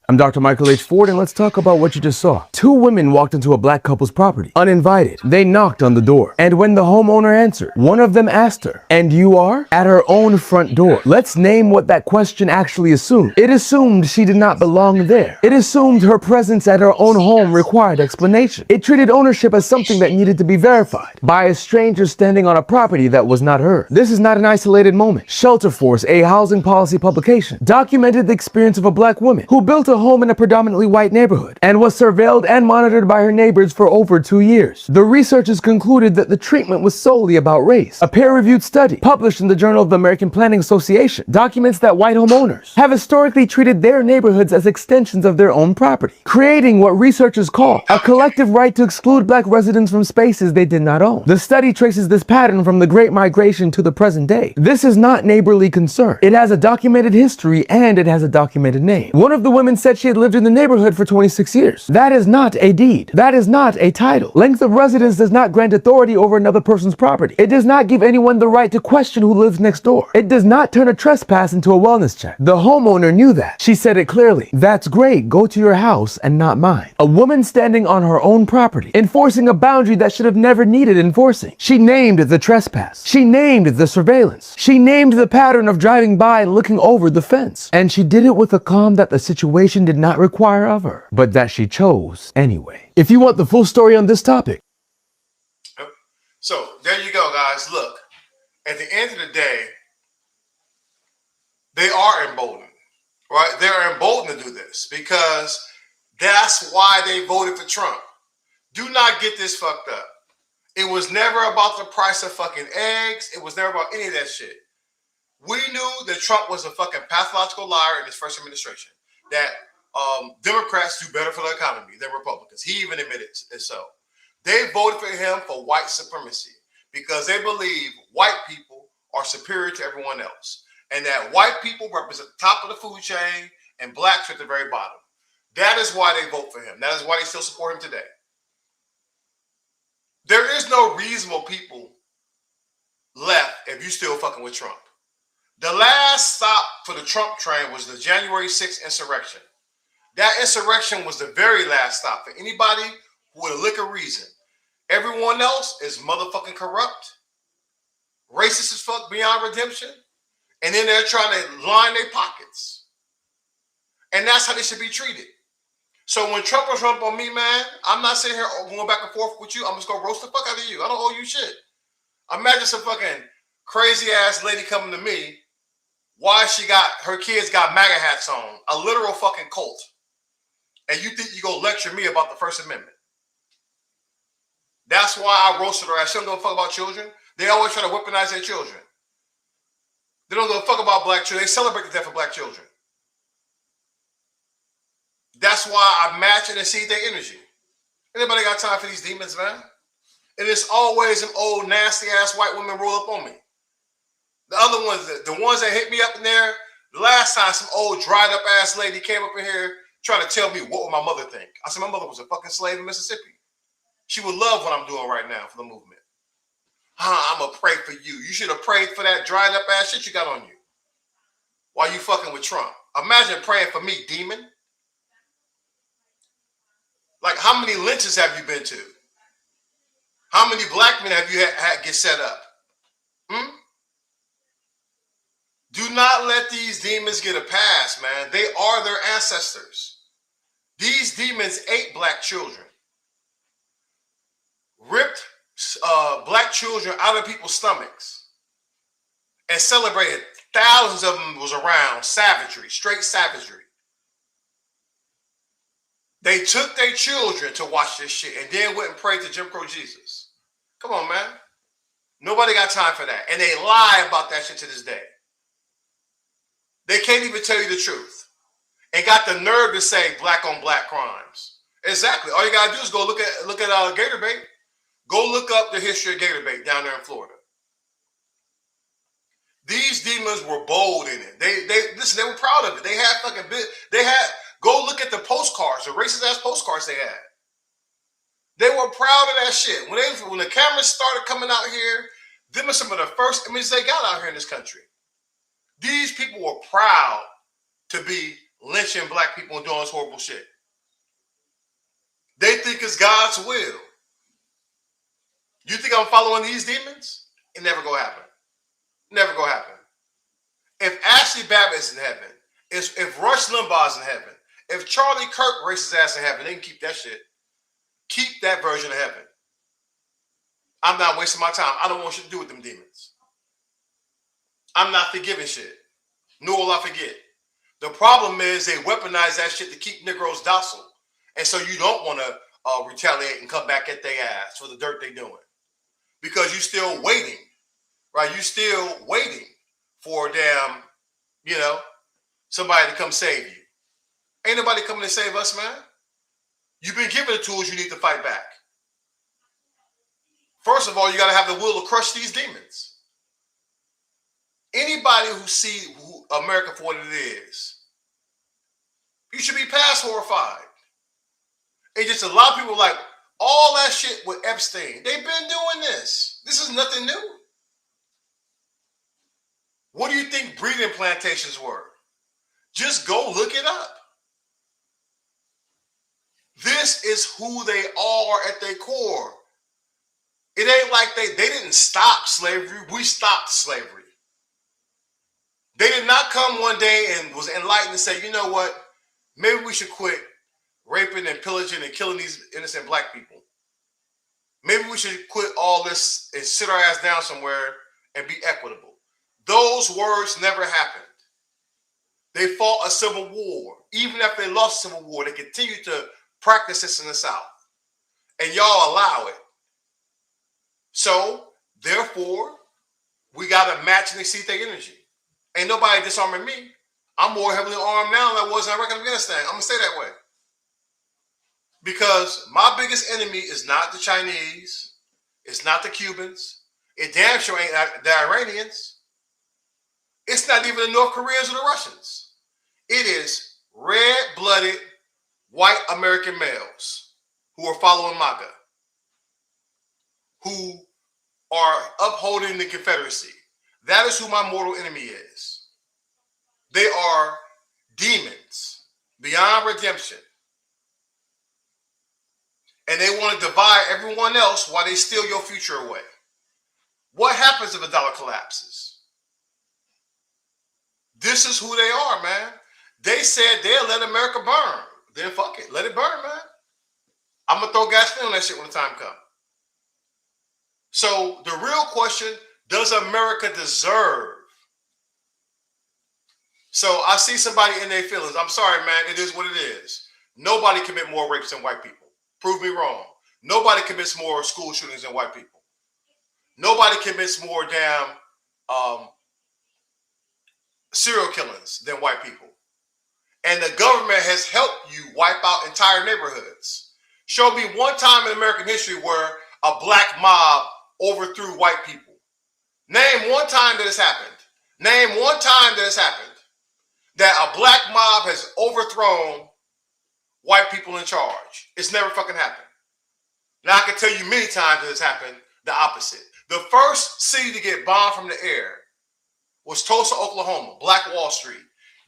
I'm Dr. Michael H. Ford, and let's talk about what you just saw. Two women walked into a black couple's property, uninvited. They knocked on the door, and when the homeowner answered, one of them asked her, "And you are?" at her own front door. Let's name what that question actually assumed. It assumed she did not belong there. It assumed her presence at her own home required explanation. It treated ownership as something that needed to be verified by a stranger standing on a property that was not hers. This is not an isolated moment. Shelter Force, a housing policy publication, documented the experience of a black woman who built a home in a predominantly white neighborhood and was surveilled and monitored by her neighbors for over 2 years. The researchers concluded that the treatment was solely about race. A peer-reviewed study published in the Journal of the American Planning Association documents that white homeowners have historically treated their neighborhoods as extensions of their own property, creating what researchers call a collective right to exclude black residents from spaces they did not own. The study traces this pattern from the Great Migration to the present day. This is not neighborly concern. It has a documented history and it has a documented name. One of the women said she had lived in the neighborhood for 26 years. That is not a deed. That is not a title. Length of residence does not grant authority over another person's property. It does not give anyone the right to question who lives next door. It does not turn a trespass into a wellness check. The homeowner knew that. She said it clearly. That's great. Go to your house and not mine. A woman standing on her own property, enforcing a boundary that should have never needed enforcing. She named the trespass. She named the surveillance. She named the pattern of driving by and looking over the fence. And she did it with a calm that the situation did not require of her, but that she chose anyway. If you want the full story on this topic. So there you go, guys. Look, at the end of the day, They are emboldened, right? They're emboldened to do this because that's why they voted for Trump. Do not get this fucked up. It was never about the price of fucking eggs. It was never about any of that shit. We knew that Trump was a fucking pathological liar in his first administration. That Democrats do better for the economy than Republicans. He even admitted it so. They voted for him for white supremacy because they believe white people are superior to everyone else. And that white people represent the top of the food chain and blacks are at the very bottom. That is why they vote for him. That is why they still support him today. There is no reasonable people left if you still fucking with Trump. The last stop for the Trump train was the January 6th insurrection. That insurrection was the very last stop for anybody with a lick of reason. Everyone else is motherfucking corrupt, racist as fuck beyond redemption, and then they're trying to line their pockets. And that's how they should be treated. So when Trump was running on me, man, I'm not sitting here going back and forth with you. I'm just going to roast the fuck out of you. I don't owe you shit. Imagine some fucking crazy ass lady coming to me. Why her kids got MAGA hats on, a literal fucking cult. And you think you go lecture me about the First Amendment. That's why I roasted her ass. She don't give a fuck about children. They always try to weaponize their children. They don't give a fuck about black children. They celebrate the death of black children. That's why I match and exceed their energy. Anybody got time for these demons, man? And it's always an old nasty ass white woman roll up on me. The other ones, the ones that hit me up in there, the last time some old dried up ass lady came up in here trying to tell me what would my mother think. I said my mother was a fucking slave in Mississippi. She would love what I'm doing right now for the movement. I'm going to pray for you. You should have prayed for that dried up ass shit you got on you while you fucking with Trump. Imagine praying for me, demon. Like, how many lynches have you been to? How many black men have you had get set up? Do not let these demons get a pass, man. They are their ancestors. These demons ate black children, ripped black children out of people's stomachs, and celebrated. Thousands of them was around savagery, straight savagery. They took their children to watch this shit and then went and prayed to Jim Crow Jesus. Come on, man. Nobody got time for that. And they lie about that shit to this day. They can't even tell you the truth. And got the nerve to say black on black crimes. Exactly. All you gotta do is go look at Gator Bait. Go look up the history of Gator Bait down there in Florida. These demons were bold in it. They were proud of it. They had go look at the postcards, the racist ass postcards they had. They were proud of that shit. When the cameras started coming out here, them are some of the first images they got out here in this country. These people were proud to be lynching black people and doing this horrible shit. They think it's God's will. You think I'm following these demons? It never gonna happen. Never gonna happen. If Ashley Babbitt's in heaven, if Rush Limbaugh's in heaven, if Charlie Kirk races his ass in heaven, they can keep that shit. Keep that version of heaven. I'm not wasting my time. I don't want shit to do with them demons. I'm not forgiving shit. Nor will I forget. The problem is they weaponize that shit to keep Negroes docile. And so you don't want to retaliate and come back at their ass for the dirt they doing. Because you're still waiting. Right? You're still waiting for damn, somebody to come save you. Ain't nobody coming to save us, man. You've been given the tools you need to fight back. First of all, you got to have the will to crush these demons. Anybody who sees America for what it is, you should be past horrified. It's just a lot of people like all that shit with Epstein. They've been doing this. This is nothing new. What do you think breeding plantations were? Just go look it up. This is who they are at their core. It ain't like they didn't stop slavery. We stopped slavery. They did not come one day and was enlightened and say, you know what? Maybe we should quit raping and pillaging and killing these innocent black people. Maybe we should quit all this and sit our ass down somewhere and be equitable. Those words never happened. They fought a civil war. Even after they lost a civil war, they continued to practice this in the South. And y'all allow it. So, therefore, we got to match and exceed their energy. Ain't nobody disarming me. I'm more heavily armed now than I was in Iraq and Afghanistan. I'm going to stay that way. Because my biggest enemy is not the Chinese. It's not the Cubans. It damn sure ain't the Iranians. It's not even the North Koreans or the Russians. It is red-blooded white American males who are following MAGA, who are upholding the Confederacy. That is who my mortal enemy is. They are demons beyond redemption. And they want to divide everyone else while they steal your future away. What happens if a dollar collapses? This is who they are, man. They said they'll let America burn. Then fuck it. Let it burn, man. I'm going to throw gasoline on that shit when the time comes. So the real question, does America deserve? So I see somebody in their feelings. I'm sorry, man. It is what it is. Nobody commit more rapes than white people. Prove me wrong. Nobody commits more school shootings than white people. Nobody commits more damn serial killings than white people. And the government has helped you wipe out entire neighborhoods. Show me one time in American history where a black mob overthrew white people. Name one time that has happened. Name one time that has happened that a black mob has overthrown white people in charge. It's never fucking happened. Now I can tell you many times that it's happened the opposite. The first city to get bombed from the air was Tulsa, Oklahoma, Black Wall Street.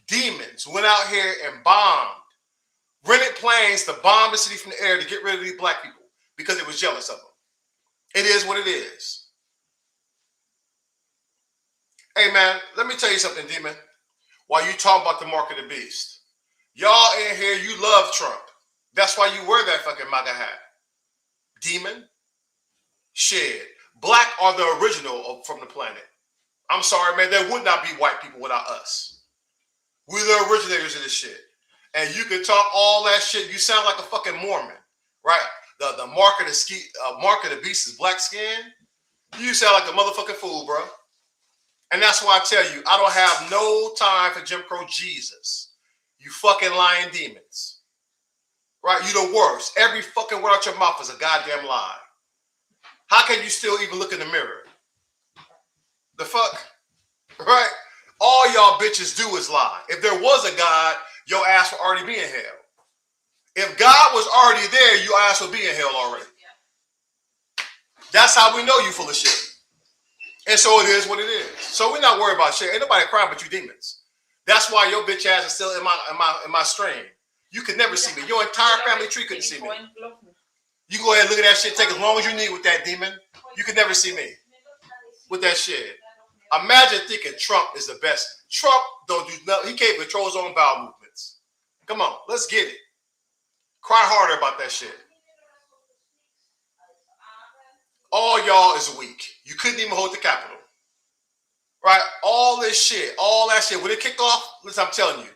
Demons went out here and bombed, rented planes to bomb the city from the air to get rid of these black people because it was jealous of them. It is what it is. Hey man, let me tell you something, Demon. While you talking about the mark of the beast, y'all in here, you love Trump. That's why you wear that fucking MAGA hat. Demon, shit. Black are the original from the planet. I'm sorry, man. There would not be white people without us. We're the originators of this shit. And you can talk all that shit. You sound like a fucking Mormon, right? The mark of the beast is black skin. You sound like a motherfucking fool, bro. And that's why I tell you, I don't have no time for Jim Crow Jesus. You fucking lying demons. Right? You the worst. Every fucking word out your mouth is a goddamn lie. How can you still even look in the mirror? The fuck? Right? All y'all bitches do is lie. If there was a God, your ass would already be in hell. If God was already there, your ass would be in hell already. That's how we know you full of shit. And so it is what it is. So we're not worried about shit. Ain't nobody crying but you demons. That's why your bitch ass is still in my stream. You could never see me. Your entire family tree couldn't see me. You go ahead and look at that shit. Take as long as you need with that demon. You could never see me with that shit. Imagine thinking Trump is the best. Trump don't do nothing. He can't control his own bowel movements. Come on, let's get it. Cry harder about that shit. All y'all is weak. You couldn't even hold the Capitol. Right? All this shit, all that shit. When it kicked off, listen, I'm telling you,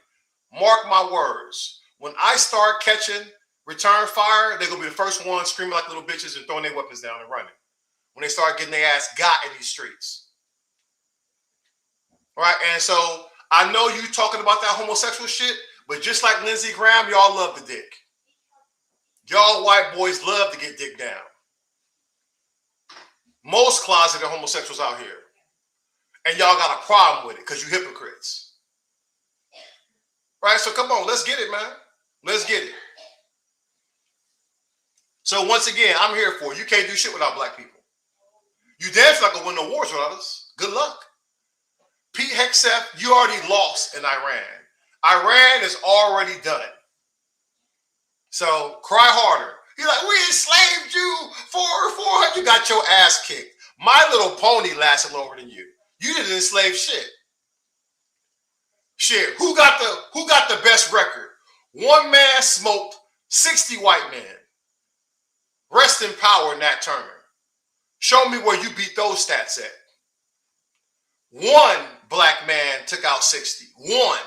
mark my words. When I start catching return fire, they're going to be the first ones screaming like little bitches and throwing their weapons down and running. When they start getting their ass got in these streets. Right? And so I know you talking about that homosexual shit, but just like Lindsey Graham, y'all love the dick. Y'all white boys love to get dick down. Most closeted homosexuals out here. And y'all got a problem with it because you hypocrites. Right? So come on, let's get it, man. Let's get it. So once again, I'm here for it. You can't do shit without black people. You damn sure not gonna win no wars without us. Good luck. Pete Hegseth, you already lost in Iran. Iran is already done. So cry harder. You're like, we enslaved you for 400. You got your ass kicked. My Little Pony lasted longer than you. You didn't enslave shit. Shit. Who got the best record? One man smoked 60 white men. Rest in power, Nat Turner. Show me where you beat those stats at. One black man took out 60. One.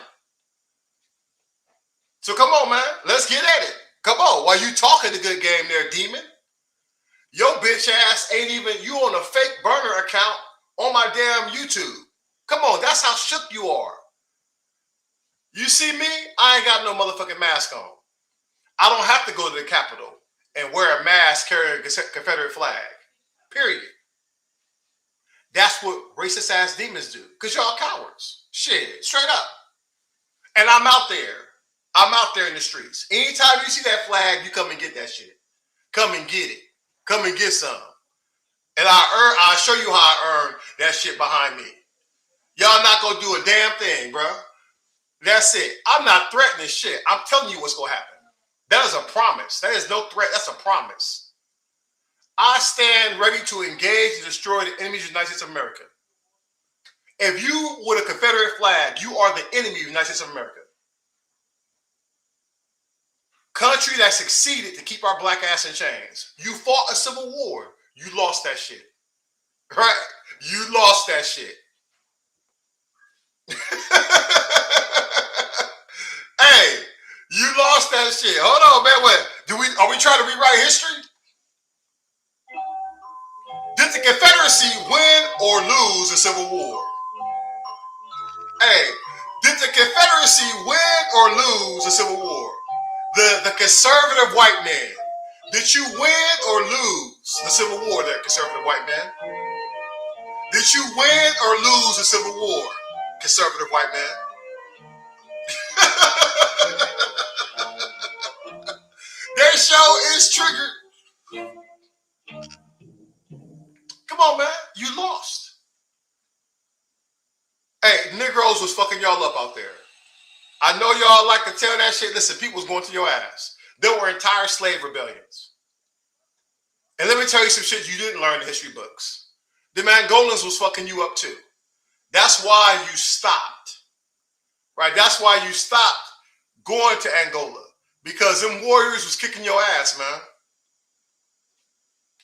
So come on, man. Let's get at it. Come on. While you talking the good game there, demon, your bitch ass ain't even, you on a fake burner account on my damn YouTube. Come on. That's how shook you are. You see me? I ain't got no motherfucking mask on. I don't have to go to the Capitol and wear a mask carrying a Confederate flag. Period. That's what racist ass demons do. Because y'all cowards. Shit. Straight up. And I'm out there. I'm out there in the streets. Anytime you see that flag, you come and get that shit. Come and get it. Come and get some. And I'll show you how I earn that shit behind me. Y'all not gonna do a damn thing, bro. That's it. I'm not threatening shit. I'm telling you what's gonna happen. That is a promise. That is no threat. That's a promise. I stand ready to engage and destroy the enemies of the United States of America. If you with a Confederate flag, you are the enemy of the United States of America. Country that succeeded to keep our black ass in chains. You fought a civil war. You lost that shit. Right? You lost that shit. Hey, you lost that shit. Hold on, man. What? Are we trying to rewrite history? Did the Confederacy win or lose the Civil War? Hey, did the Confederacy win or lose the Civil War? The conservative white man. Did you win or lose the Civil War, that conservative white man? Did you win or lose the Civil War, conservative white man? Their show is triggered. Come on, man. You lost. Hey, Negroes was fucking y'all up out there. I know y'all like to tell that shit. Listen, people was going to your ass. There were entire slave rebellions. And let me tell you some shit you didn't learn in history books. The Mongolians was fucking you up too. That's why you stopped. Right? That's why you stopped going to Angola. Because them warriors was kicking your ass, man.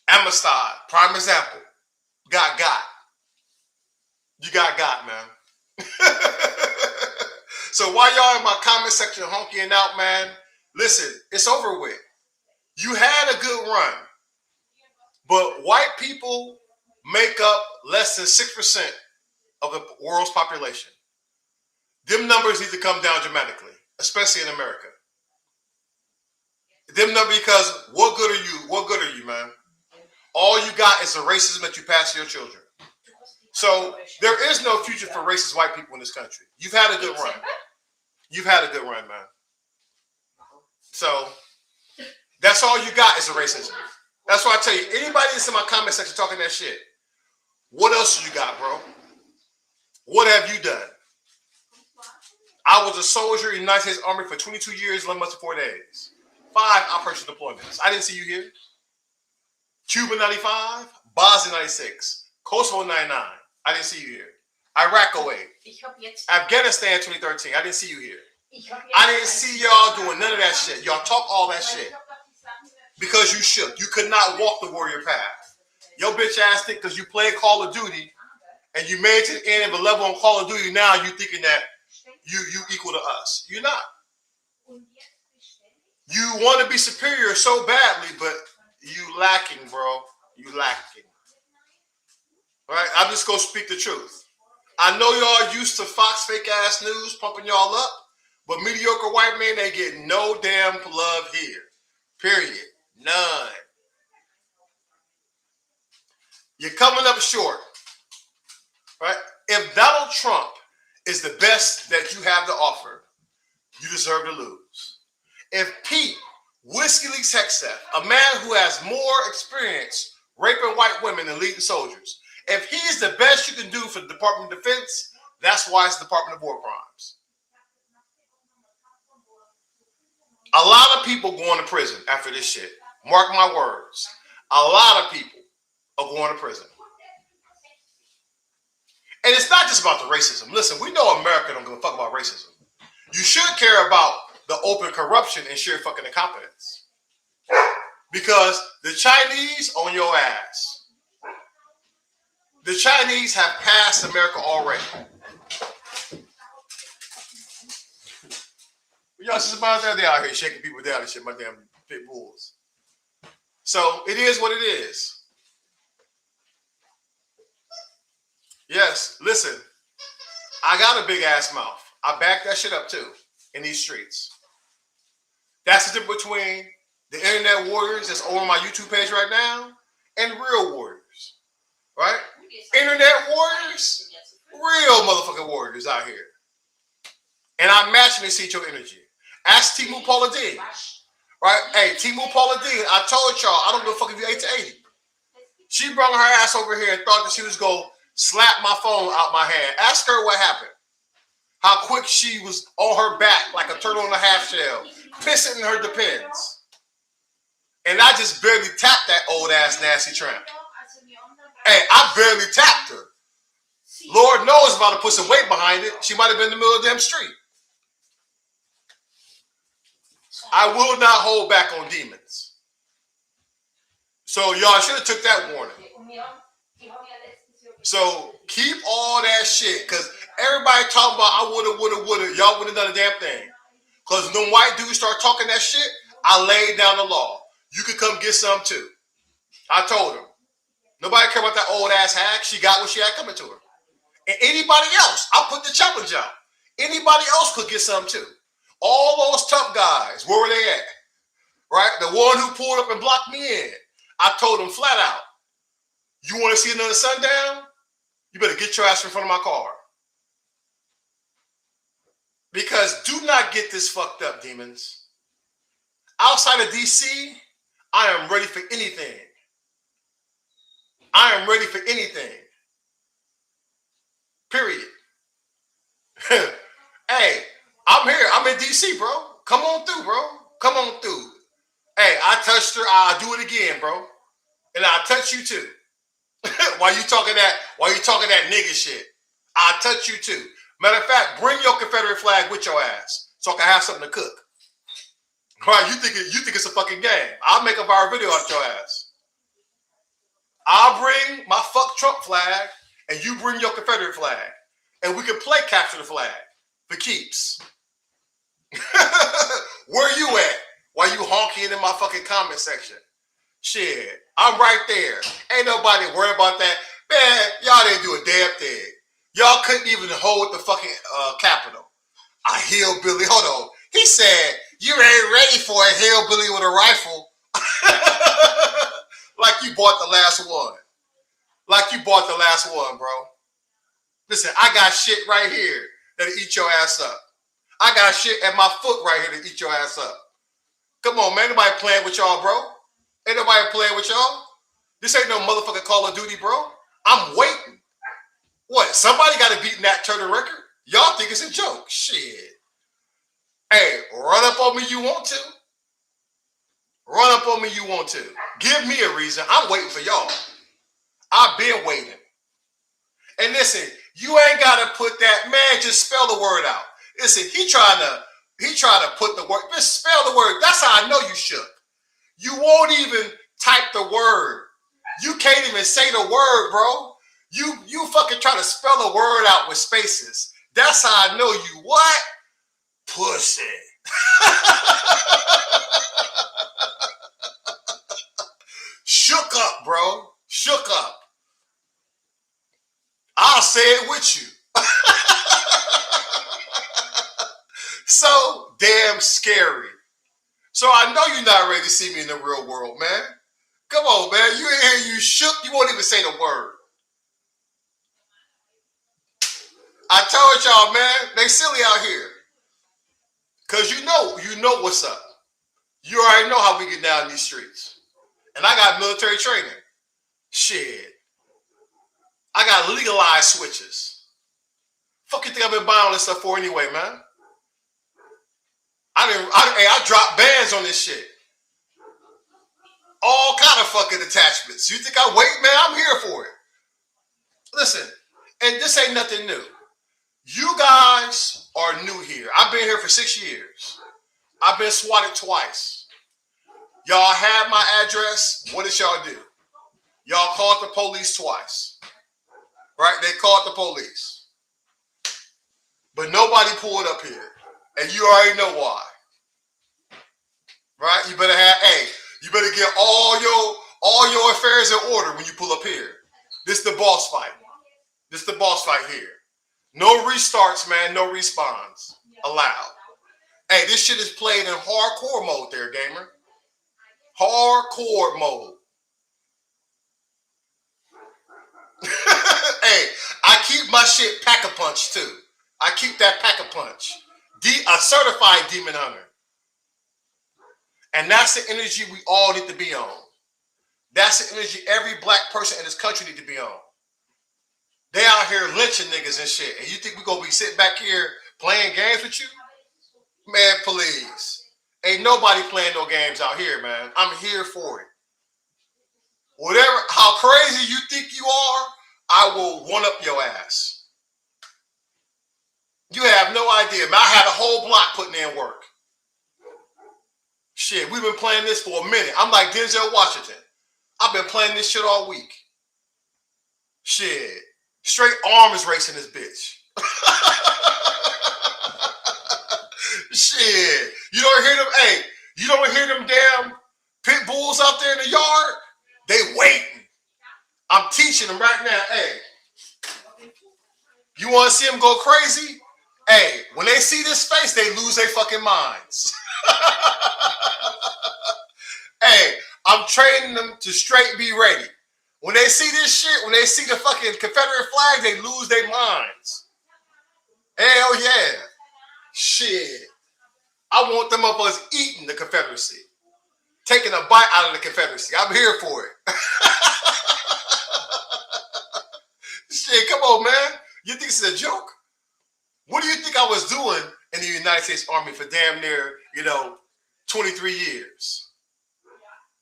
Amistad, prime example. Got. You got, man. So while y'all in my comment section honking out, man, listen, it's over with. You had a good run. But white people make up less than 6% of the world's population. Them numbers need to come down dramatically, especially in America. Them numbers, because what good are you? What good are you, man? All you got is the racism that you pass to your children. So there is no future for racist white people in this country. You've had a good run. You've had a good run, man. So that's all you got is the racism. That's why I tell you, anybody that's in my comment section talking that shit, what else you got, bro? What have you done? I was a soldier in the United States Army for 22 years, 11 months and 4 days. 5 operational deployments. I didn't see you here. Cuba 95, Bosnia 96, Kosovo 99. I didn't see you here. Iraq 08. Afghanistan 2013. I didn't see you here. I didn't see y'all doing none of that shit. Y'all talk all that shit. Because you shook. You could not walk the warrior path. Your bitch ass think because you played Call of Duty and you made it to the end of a level on Call of Duty, now you thinking that you equal to us. You're not. You want to be superior so badly, but you lacking, bro. You lacking. All right? I'm just going to speak the truth. I know y'all used to Fox fake ass news pumping y'all up, but mediocre white men ain't getting no damn love here. Period. None. You're coming up short. Right? If Donald Trump is the best that you have to offer, you deserve to lose. If Pete, WikiLeaks Hexeth, a man who has more experience raping white women than leading soldiers, if he's the best you can do for the Department of Defense, that's why it's the Department of War Crimes. A lot of people going to prison after this shit. Mark my words. A lot of people are going to prison. And it's not just about the racism. Listen, we know America don't give a fuck about racism. You should care about the open corruption and sheer fucking incompetence. Because the Chinese on your ass. The Chinese have passed America already. Y'all just about that they out here shaking people down and shit, my damn pit bulls. So it is what it is. Yes, listen, I got a big ass mouth. I back that shit up too in these streets. That's the difference between the internet warriors that's over my YouTube page right now and real warriors, right? Internet warriors, real motherfucking warriors out here. And I'm matching this heat your energy. Ask Timu Paula Dean, right? Hey, Timu Paula Dean, I told y'all, I don't give a fuck if you're 8 to 80. She brought her ass over here and thought that she was going to slap my phone out my hand. Ask her what happened. How quick she was on her back like a turtle in a half shell, pissing in her depends. And I just barely tapped that old ass nasty tramp. Hey, I barely tapped her. Lord knows about to put some weight behind it. She might have been in the middle of the damn street. I will not hold back on demons. So y'all should have took that warning. So keep all that shit, because everybody talking about I woulda. Y'all wouldn't have done a damn thing. Because when white dudes start talking that shit, I laid down the law. You could come get some too. I told them. Nobody care about that old ass hack. She got what she had coming to her. And anybody else, I put the challenge out. Anybody else could get some too. All those tough guys, where were they at? Right? The one who pulled up and blocked me in. I told them flat out, you want to see another sundown? You better get your ass in front of my car. Because do not get this fucked up, demons. Outside of DC, I am ready for anything. I am ready for anything. Period. Hey, I'm here. I'm in DC, bro. Come on through, bro. Come on through. Hey, I touched her. I'll do it again, bro. And I'll touch you too. While you talking that nigga shit, I'll touch you too. Matter of fact, bring your Confederate flag with your ass so I can have something to cook. Right? You think it's a fucking game. I'll make a viral video out of your ass. I'll bring my fuck Trump flag and you bring your Confederate flag. And we can play capture the flag for keeps. Where you at? While you honking in my fucking comment section. Shit, I'm right there. Ain't nobody worried about that. Man, y'all didn't do a damn thing. Y'all couldn't even hold the fucking Capitol. A hillbilly, hold on. He said, you ain't ready for a hillbilly with a rifle. Like you bought the last one. Like you bought the last one, bro. Listen, I got shit right here that'll eat your ass up. I got shit at my foot right here to eat your ass up. Come on, man. Nobody playing with y'all, bro. Ain't nobody playing with y'all. This ain't no motherfucking Call of Duty, bro. I'm waiting. What? Somebody got to beat Nat Turner record? Y'all think it's a joke. Shit. Hey, run up on me you want to. Run up on me you want to. Give me a reason. I'm waiting for y'all. I've been waiting. And listen, you ain't got to put that, man, just spell the word out. Listen, he trying to put the word, just spell the word. That's how I know you shook. You won't even type the word. You can't even say the word, bro. You fucking try to spell a word out with spaces. That's how I know you what? Pussy. Shook up, bro. Shook up. I'll say it with you. So damn scary. So I know you're not ready to see me in the real world, man. Come on, man. You in here, you shook. You won't even say the word. I told y'all, man, they silly out here. Because you know what's up. You already know how we get down these streets. And I got military training. Shit. I got legalized switches. Fuck you think I've been buying all this stuff for anyway, man? I dropped bands on this shit. All kind of fucking attachments. You think I wait, man? I'm here for it. Listen, and this ain't nothing new. You guys are new here. I've been here for 6 years. I've been swatted twice. Y'all have my address. What did y'all do? Y'all called the police twice. Right? They called the police. But nobody pulled up here. And you already know why. right? You better get all your affairs in order when you pull up here. This the boss fight. This the boss fight here. No restarts, man. No respawns allowed. Hey, this shit is played in hardcore mode there, gamer. Hardcore mode. Hey, I keep my shit pack-a-punch too. I keep that pack-a-punch. A certified demon hunter. And that's the energy we all need to be on. That's the energy every black person in this country need to be on. They out here lynching niggas and shit. And you think we gonna be sitting back here playing games with you? Man, please. Ain't nobody playing no games out here, man. I'm here for it. Whatever, how crazy you think you are, I will one up your ass. You have no idea, man. I had a whole block putting in work. Shit, we've been playing this for a minute. I'm like Denzel Washington. I've been playing this shit all week. Shit. Straight arms racing this bitch. Shit. You don't hear them, hey, you don't hear them damn pit bulls out there in the yard? They waiting. I'm teaching them right now. Hey, you want to see them go crazy? Hey, when they see this face, they lose their fucking minds. Hey, I'm training them to straight be ready. When they see this shit, when they see the fucking Confederate flag, they lose their minds. Hell yeah. Shit. I want them of us eating the Confederacy. Taking a bite out of the Confederacy. I'm here for it. Shit, come on, man. You think this is a joke? What do you think I was doing in the United States Army for damn near, 23 years?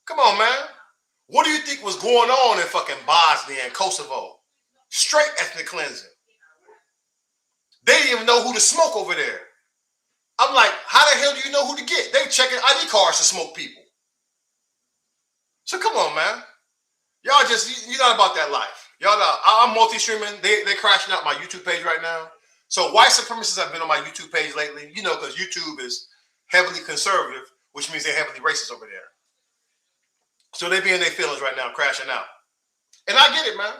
Come on, man. What do you think was going on in fucking Bosnia and Kosovo? Straight ethnic cleansing. They didn't even know who to smoke over there. I'm like, how the hell do you know who to get? They checking ID cards to smoke people. So come on, man. Y'all just, you're not about that life. Y'all know, I'm multi-streaming. They crashing out my YouTube page right now. So white supremacists have been on my YouTube page lately, because YouTube is heavily conservative, which means they're heavily racist over there. So they be in their feelings right now, crashing out. And I get it, man.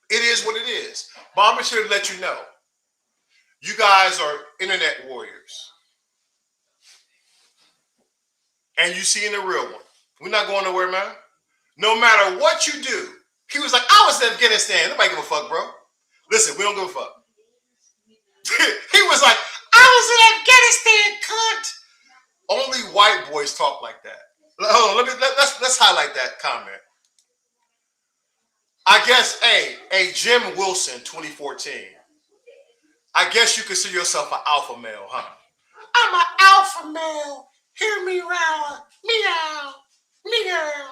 It is what it is. But I'm here to let you know, you guys are internet warriors. And you see in the real one. We're not going nowhere, man. No matter what you do. He was like, I was in Afghanistan. Nobody give a fuck, bro. Listen, we don't give a fuck. He was like, I was in Afghanistan, cunt. Only white boys talk like that. Hold on, let's highlight that comment. I guess, hey, Jim Wilson, 2014. I guess you consider yourself an alpha male, huh? I'm an alpha male. Hear me round. Meow. Meow.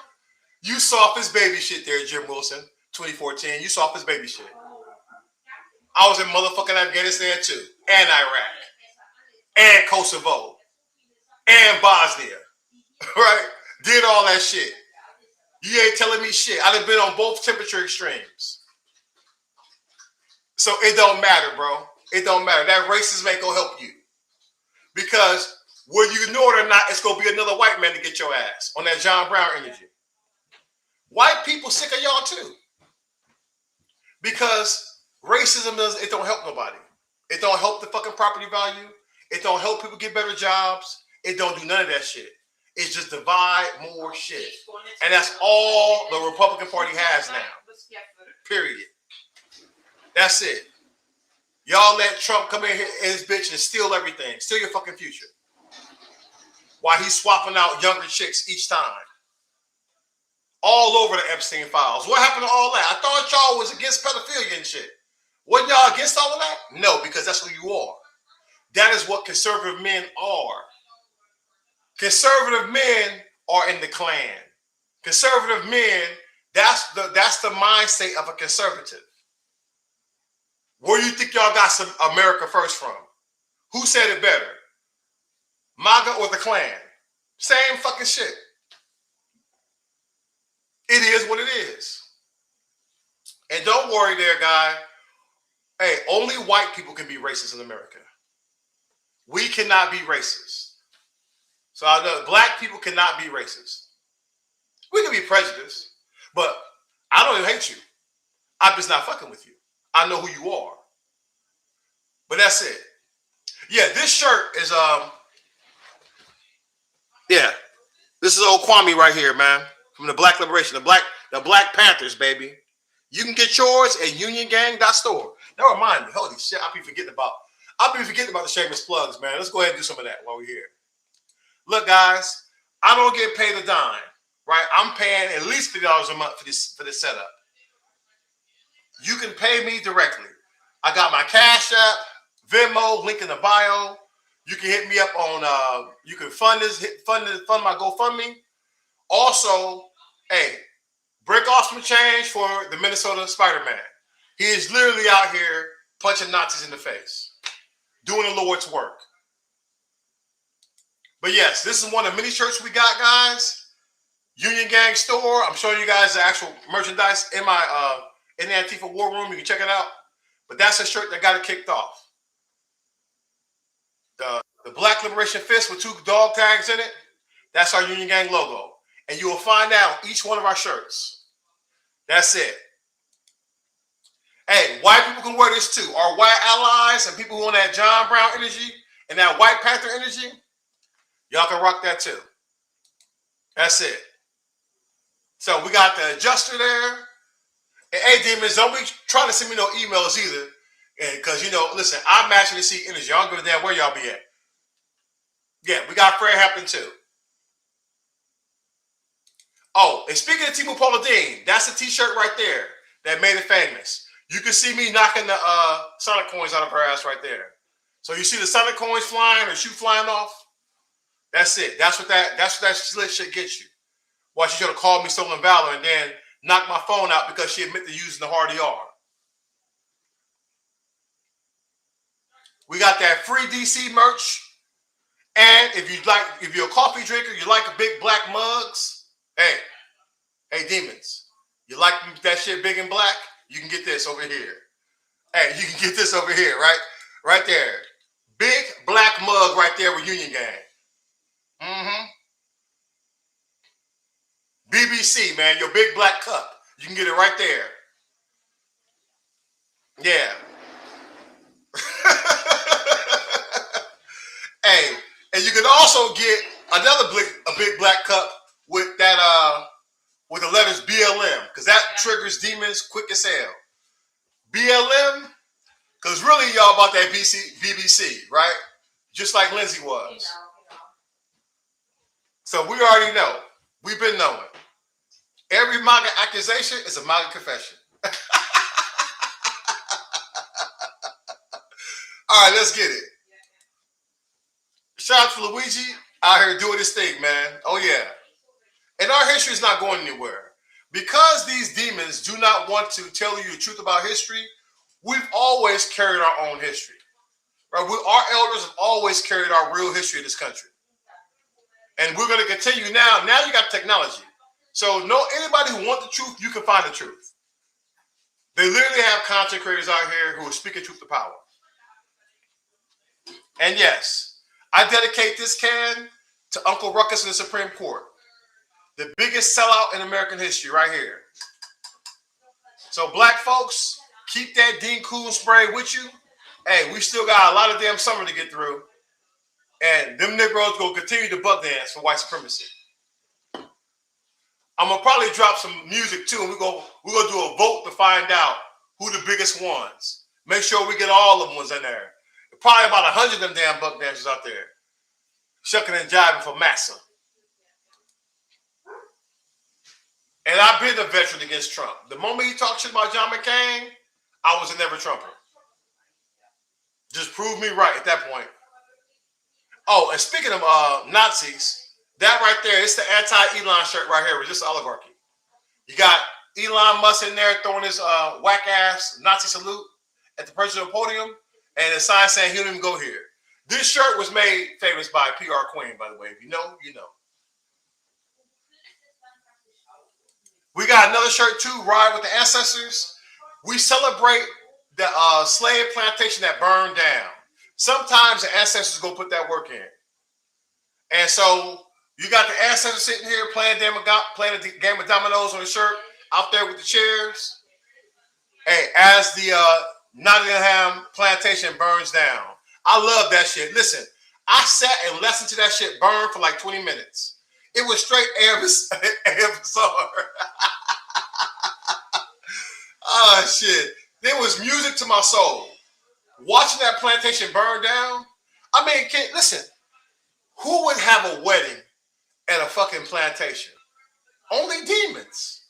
You soft as baby shit there, Jim Wilson, 2014. You soft as baby shit. I was in motherfucking Afghanistan too, and Iraq, and Kosovo, and Bosnia, right? Did all that shit. You ain't telling me shit. I done been on both temperature extremes. So it don't matter, bro. It don't matter. That racism ain't gonna help you. Because whether you know it or not, it's gonna be another white man to get your ass on that John Brown energy. White people sick of y'all too. Because racism it don't help nobody. It don't help the fucking property value. It don't help people get better jobs. It don't do none of that shit. It's just divide more shit. And that's all the Republican Party has now. Period. That's it. Y'all let Trump come in here and his bitch and steal everything. Steal your fucking future. While he's swapping out younger chicks each time. All over the Epstein files. What happened to all that? I thought y'all was against pedophilia and shit. Wasn't y'all against all of that? No, because that's who you are. That is what conservative men are. Conservative men are in the Klan. Conservative men, that's the mindset of a conservative. Where do you think y'all got some America First from? Who said it better? MAGA or the Klan? Same fucking shit. It is what it is. And don't worry there, guy. Hey, only white people can be racist in America. We cannot be racist. So I know black people cannot be racist. We can be prejudiced, but I don't even hate you. I'm just not fucking with you. I know who you are. But that's it. Yeah, this shirt is this is old Kwame right here, man. From the Black Liberation, the Black Panthers, baby. You can get yours at UnionGang.store. That reminds me, holy shit, I'll be forgetting about the shameless plugs, man. Let's go ahead and do some of that while we're here. Look, guys, I don't get paid a dime, right? I'm paying at least $50 a month for this setup. You can pay me directly. I got my Cash App, Venmo, link in the bio. You can hit me up on you can fund my GoFundMe. Also, hey, break off some change for the Minnesota Spider-Man. He is literally out here punching Nazis in the face, doing the Lord's work. But yes, this is one of the many shirts we got, guys. Union Gang store. I'm showing you guys the actual merchandise in my in the Antifa War Room. You can check it out. But that's a shirt that got it kicked off. The Black Liberation Fist with 2 dog tags in it. That's our Union Gang logo. And you will find out each one of our shirts. That's it. Hey, white people can wear this too. Our white allies and people who want that John Brown energy and that White Panther energy, y'all can rock that too. That's it. So we got the adjuster there. And hey, demons, don't be trying to send me no emails either. Because, listen, I'm matching the seat energy. I don't give a damn where y'all be at. Yeah, we got Fred Hampton too. Oh, and speaking of Timo Paula Dean, that's the t-shirt right there that made it famous. You can see me knocking the Sonic coins out of her ass right there. So you see the Sonic coins flying or shoe flying off? That's it. That's what that slit shit gets you. Why she's gonna call me stolen valor and then knock my phone out because she admitted to using the hard ER. We got that free DC merch. And if you're a coffee drinker, you like big black mugs, hey demons, you like that shit big and black, you can get this over here. Hey, you can get this over here, right there. Big black mug right there with Union Gang. BBC, man, your big black cup. You can get it right there. Yeah. Hey, and you can also get another big black cup with that with the letters BLM, because that triggers demons quick as hell. BLM, because really y'all about that BBC, right? Just like Lindsay was. So we already know. We've been knowing. Every MAGA accusation is a MAGA confession. All right, let's get it. Shout out to Luigi out here doing his thing, man. Oh, yeah. And our history is not going anywhere. Because these demons do not want to tell you the truth about history, we've always carried our own history. Right? Our elders have always carried our real history of this country. And we're going to continue now. Now you got technology. So anybody who wants the truth, you can find the truth. They literally have content creators out here who are speaking truth to power. And yes, I dedicate this can to Uncle Ruckus in the Supreme Court. The biggest sellout in American history right here. So black folks, keep that Dean Coon spray with you. Hey, we still got a lot of damn summer to get through. And them Negroes will continue to buck dance for white supremacy. I'm going to probably drop some music too. And we're going to do a vote to find out who the biggest ones. Make sure we get all of them ones in there. Probably about 100 of them damn buck dancers out there. Shucking and jiving for massa. And I've been a veteran against Trump. The moment he talked shit about John McCain, I was a never Trumper. Just prove me right at that point. Oh, and speaking of Nazis, that right there, it's the anti-Elon shirt right here with just oligarchy. You got Elon Musk in there throwing his whack-ass Nazi salute at the presidential podium. And a sign saying he don't even go here. This shirt was made famous by PR Queen, by the way. If you know, you know. We got another shirt too, Ride with the Ancestors. We celebrate the slave plantation that burned down. Sometimes the ancestors go put that work in. And so you got the ancestors sitting here playing a game of dominoes on the shirt out there with the chairs. Hey, as the Nottingham plantation burns down. I love that shit. Listen, I sat and listened to that shit burn for like 20 minutes. It was straight AFSR. Oh, shit. There was music to my soul. Watching that plantation burn down. I mean, listen, who would have a wedding at a fucking plantation? Only demons.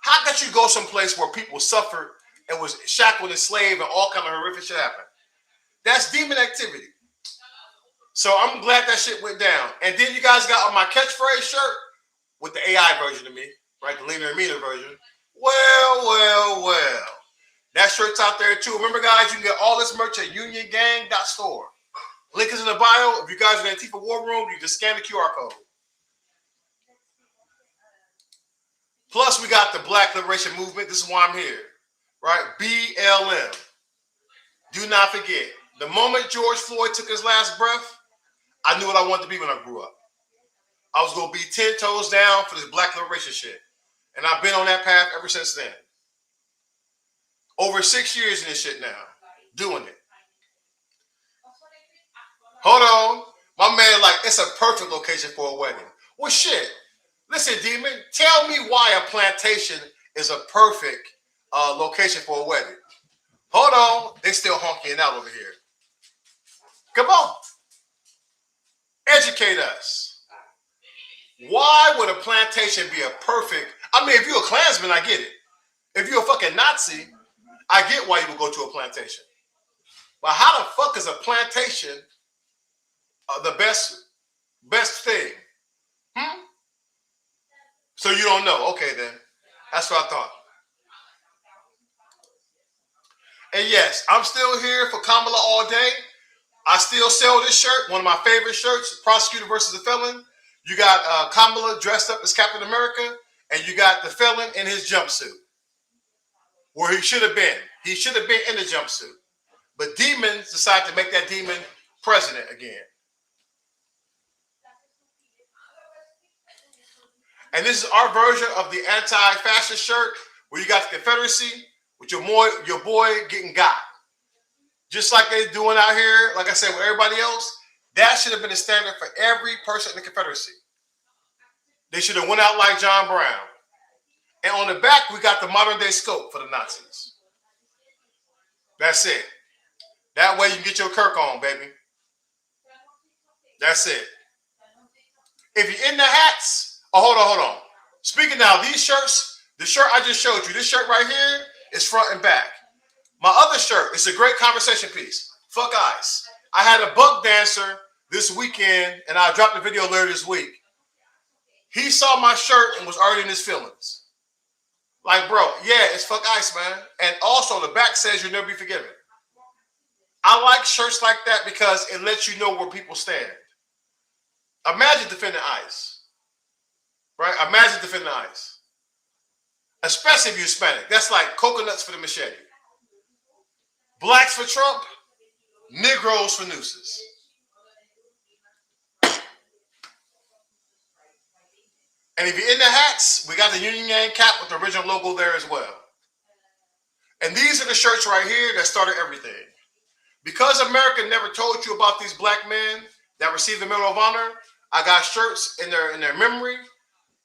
How could you go someplace where people suffered and was shackled and enslaved and all kind of horrific shit happened? That's demon activity. So I'm glad that shit went down. And then you guys got on my catchphrase shirt with the AI version of me, right? The Leaner and Meaner version. Well. That shirt's out there too. Remember, guys, you can get all this merch at uniongang.store. Link is in the bio. If you guys are in Antifa War Room, you just scan the QR code. Plus, we got the Black Liberation Movement. This is why I'm here, right? BLM. Do not forget, the moment George Floyd took his last breath, I knew what I wanted to be when I grew up. I was going to be 10 toes down for this Black Liberation shit. And I've been on that path ever since then. Over 6 years in this shit now, doing it. Hold on. My man, like, it's a perfect location for a wedding. Well, shit. Listen, Demon, tell me why a plantation is a perfect location for a wedding. Hold on. They still honking out over here. Come on. Educate us. Why would a plantation be a perfect... I mean, if you're a Klansman, I get it. If you're a fucking Nazi, I get why you would go to a plantation. But how the fuck is a plantation the best thing? So you don't know. Okay, then. That's what I thought. And yes, I'm still here for Kamala all day. I still sell this shirt, one of my favorite shirts, Prosecutor versus the Felon. You got Kamala dressed up as Captain America, and you got the felon in his jumpsuit. Where he should have been. He should have been in the jumpsuit. But demons decided to make that demon president again. And this is our version of the anti-fascist shirt, where you got the Confederacy with your boy getting got. Just like they're doing out here, like I said, with everybody else, that should have been the standard for every person in the Confederacy. They should have went out like John Brown. And on the back, we got the modern day scope for the Nazis. That's it. That way you can get your Kirk on, baby. That's it. If you're in the hats, hold on. Speaking now, these shirts, the shirt I just showed you, this shirt right here is front and back. My other shirt is a great conversation piece. Fuck ICE. I had a buck dancer this weekend, and I dropped the video later this week. He saw my shirt and was already in his feelings. Like, bro, yeah, it's fuck ICE, man. And also, the back says you'll never be forgiven. I like shirts like that because it lets you know where people stand. Imagine defending ICE. Right? Imagine defending ICE. Especially if you're Hispanic. That's like coconuts for the machete. Blacks for Trump, Negroes for nooses. And if you're in the hats, we got the Union Gang cap with the original logo there as well. And these are the shirts right here that started everything. Because America never told you about these black men that received the Medal of Honor, I got shirts in their memory.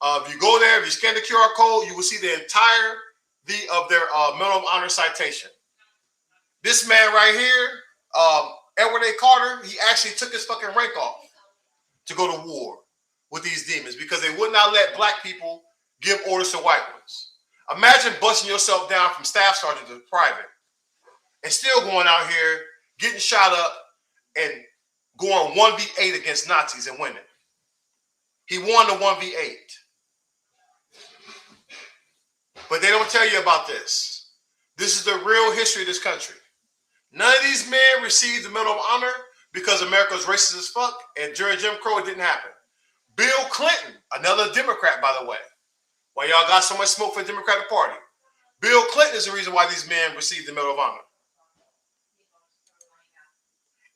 If you go there, if you scan the QR code, you will see the entirety of their Medal of Honor citation. This man right here, Edward A. Carter, he actually took his fucking rank off to go to war with these demons because they would not let black people give orders to white ones. Imagine busting yourself down from staff sergeant to private and still going out here, getting shot up and going 1v8 against Nazis and winning. He won the 1v8. But they don't tell you about this. This is the real history of this country. None of these men received the Medal of Honor because America was racist as fuck, and during Jim Crow, it didn't happen. Bill Clinton, another Democrat, by the way. Why y'all got so much smoke for the Democratic Party? Bill Clinton is the reason why these men received the Medal of Honor.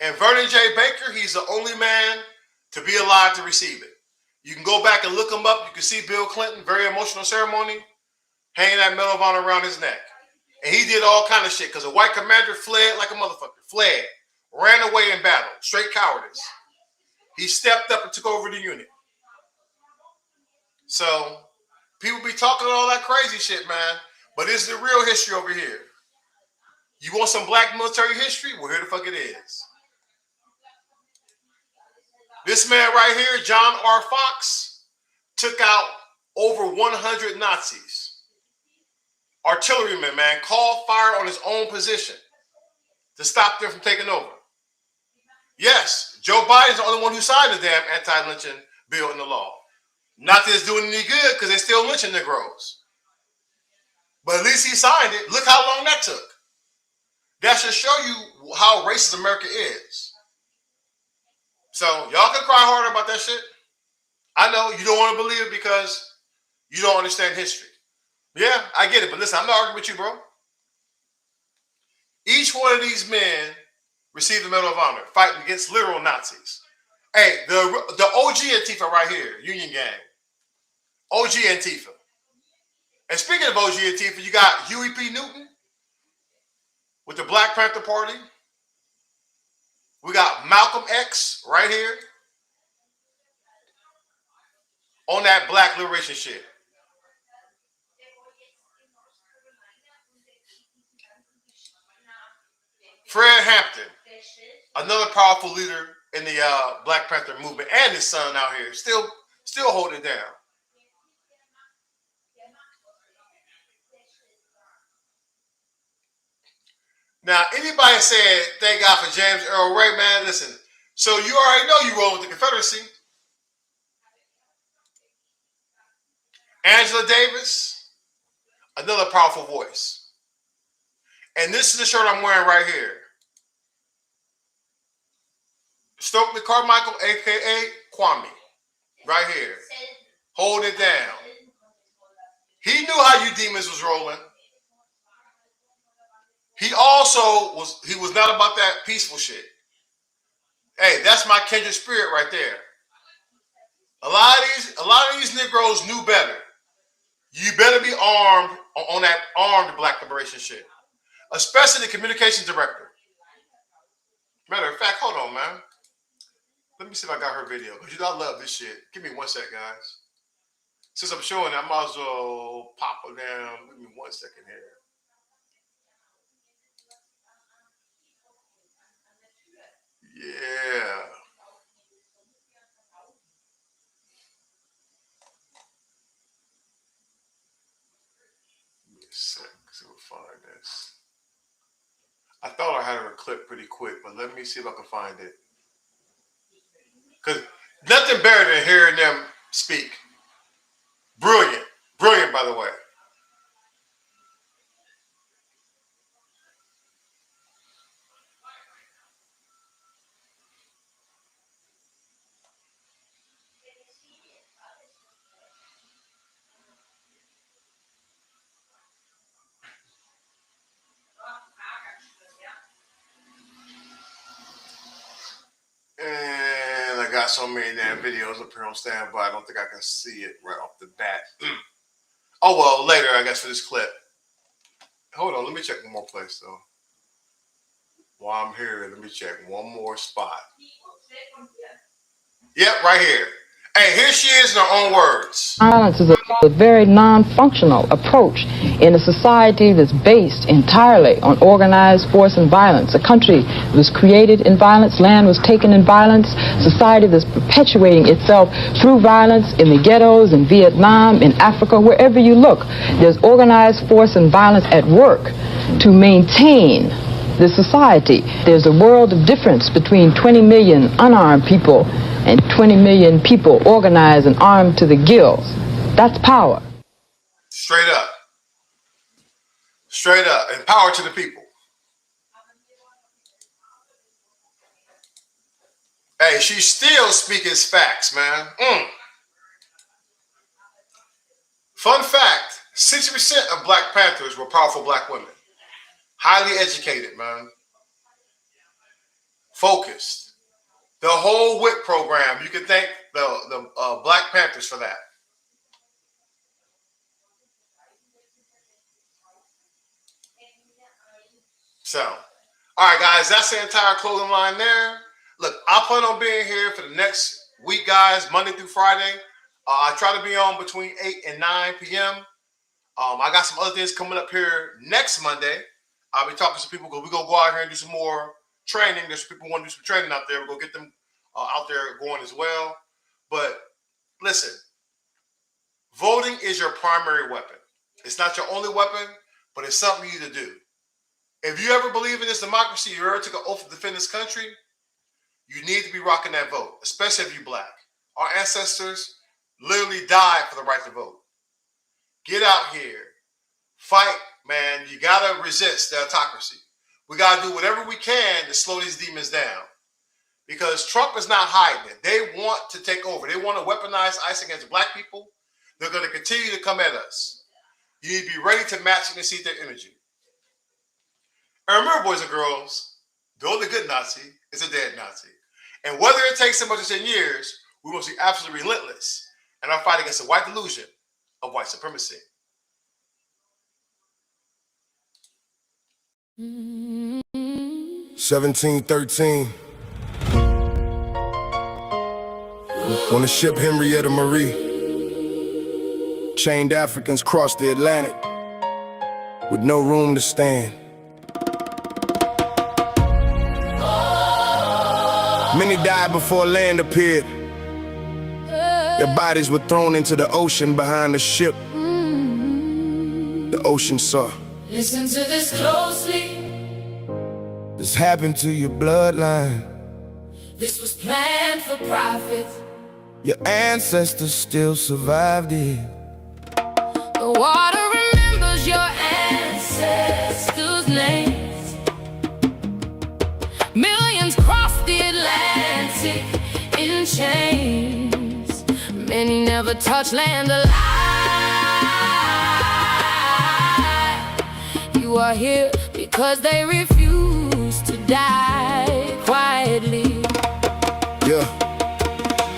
And Vernon J. Baker, he's the only man to be alive to receive it. You can go back and look him up. You can see Bill Clinton, very emotional ceremony, hanging that Medal of Honor around his neck. And he did all kind of shit because a white commander fled like a motherfucker. Fled. Ran away in battle. Straight cowardice. He stepped up and took over the unit. So, people be talking all that crazy shit, man. But it's the real history over here. You want some black military history? Well, here the fuck it is. This man right here, John R. Fox, took out over 100 Nazis. Artilleryman, man, called fire on his own position to stop them from taking over. Yes, Joe Biden's the only one who signed the damn anti-lynching bill in the law. Not that it's doing any good because they're still lynching Negroes. But at least he signed it. Look how long that took. That should show you how racist America is. So y'all can cry hard about that shit. I know you don't want to believe it because you don't understand history. Yeah, I get it. But listen, I'm not arguing with you, bro. Each one of these men received the Medal of Honor, fighting against literal Nazis. Hey, the OG Antifa right here, Union Gang. OG Antifa. And speaking of OG Antifa, you got Huey P. Newton with the Black Panther Party. We got Malcolm X right here on that black liberation shit. Fred Hampton, another powerful leader in the Black Panther movement, and his son out here, still holding it down. Now, anybody said, thank God for James Earl Ray, man, listen. So you already know you roll with the Confederacy. Angela Davis, another powerful voice. And this is the shirt I'm wearing right here. Stokely Carmichael, a.k.a. Kwame, right here. Hold it down. He knew how you demons was rolling. He also was not about that peaceful shit. Hey, that's my kindred spirit right there. A lot of these Negroes knew better. You better be armed on that armed black liberation shit. Especially the communications director. Matter of fact, hold on, man. Let me see if I got her video. Because I love this shit. Give me 1 sec, guys. Since I'm showing it, I might as well pop her down. Give me 1 second here. Yeah. Give me a sec. See if we find this. I thought I had her clip pretty quick, but let me see if I can find it. Because nothing better than hearing them speak. Brilliant. Brilliant, by the way. And I got so many damn videos up here on standby. I don't think I can see it right off the bat. Oh, well, later, I guess, for this clip. Hold on, let me check one more place, though. While I'm here, let me check one more spot. Yep, right here. Hey, here she is in her own words. Violence is a very non-functional approach in a society that's based entirely on organized force and violence. A country that was created in violence, land was taken in violence, society that's perpetuating itself through violence in the ghettos, in Vietnam, in Africa, wherever you look. There's organized force and violence at work to maintain the society. There's a world of difference between 20 million unarmed people and 20 million people organized and armed to the gills. That's power. Straight up. Straight up. And power to the people. Hey, she's still speaking facts, man. Fun fact, 60% of Black Panthers were powerful black women. Highly educated, man. Focused. The whole WHIP program. You can thank the Black Panthers for that. So, all right, guys, that's the entire clothing line there. Look, I plan on being here for the next week, guys, Monday through Friday. I try to be on between 8 and 9 p.m. I got some other things coming up here next Monday. I'll be talking to people because we're going to go out here and do some more training. There's some people who want to do some training out there. We're going to get them out there going as well. But listen, voting is your primary weapon. It's not your only weapon, but it's something you need to do. If you ever believe in this democracy, you ever took an oath to defend this country, you need to be rocking that vote, especially if you're black. Our ancestors literally died for the right to vote. Get out here. Fight, man. You got to resist the autocracy. We got to do whatever we can to slow these demons down. Because Trump is not hiding it. They want to take over. They want to weaponize ICE against black people. They're going to continue to come at us. You need to be ready to match and see their energy. And remember, boys and girls, the only good Nazi is a dead Nazi. And whether it takes so much as 10 years, we must be absolutely relentless in our fight against the white delusion of white supremacy. Mm-hmm. 1713. On the ship Henrietta Marie, chained Africans crossed the Atlantic with no room to stand. Many died before land appeared. Their bodies were thrown into the ocean behind the ship. The ocean saw. Listen to this closely. This happened to your bloodline. This was planned for profit. Your ancestors still survived it. The water remembers your ancestors' names. Millions crossed the Atlantic in chains. Many never touched land alive. You are here because they refuse to die quietly. Yeah.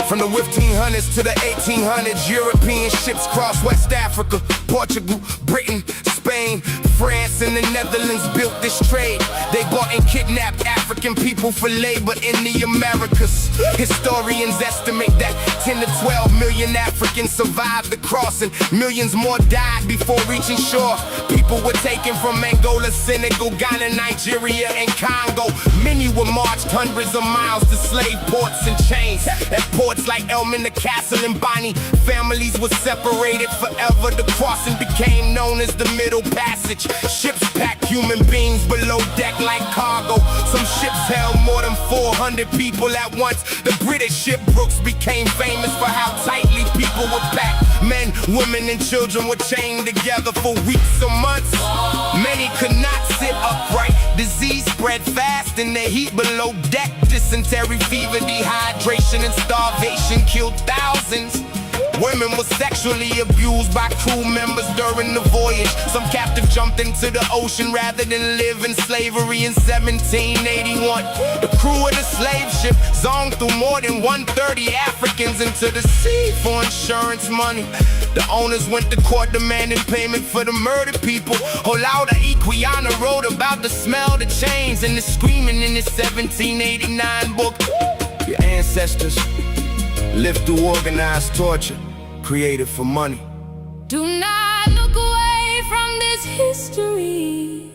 From the 1500s to the 1800s, European ships crossed West Africa, Portugal, Britain, Spain, France, and the Netherlands built this trade. They bought and kidnapped African people for labor in the Americas. Historians estimate that 10 to 12 million Africans survived the crossing. Millions more died before reaching shore. People were taken from Angola, Senegal, Ghana, Nigeria, and Congo. Many were marched hundreds of miles to slave ports and chains. At ports like El Castle and Bonny, families were separated forever. The crossing became known as the Middle Passage. Ships packed human beings below deck like cargo. Some ships held more than 400 people at once. The British ship Brooks became famous for how tightly people were packed. Men, women, and children were chained together for weeks or months. Many could not sit upright. Disease spread fast in the heat below deck. Dysentery, fever, dehydration, and starvation killed thousands. Women were sexually abused by crew members during the voyage. Some captive jumped into the ocean rather than live in slavery in 1781. The crew of the slave ship zoned through more than 130 Africans into the sea for insurance money. The owners went to court demanding payment for the murdered people. Olaudah Equiana wrote about the smell of the chains and the screaming in his 1789 book. Your ancestors lived through organized torture, created for money. Do not look away from this history.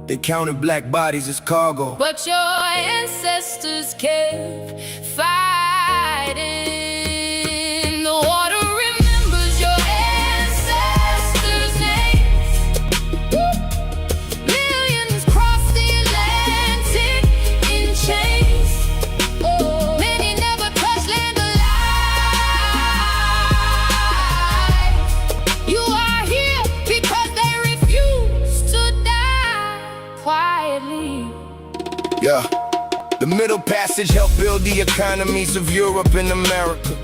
They counted black bodies as cargo. But your ancestors kept fighting. The water remembers your ancestors' names. Millions crossed the Atlantic in chains. Many never touched land alive. You are here because they refuse to die quietly. Yeah. The Middle Passage helped build the economies of Europe and America.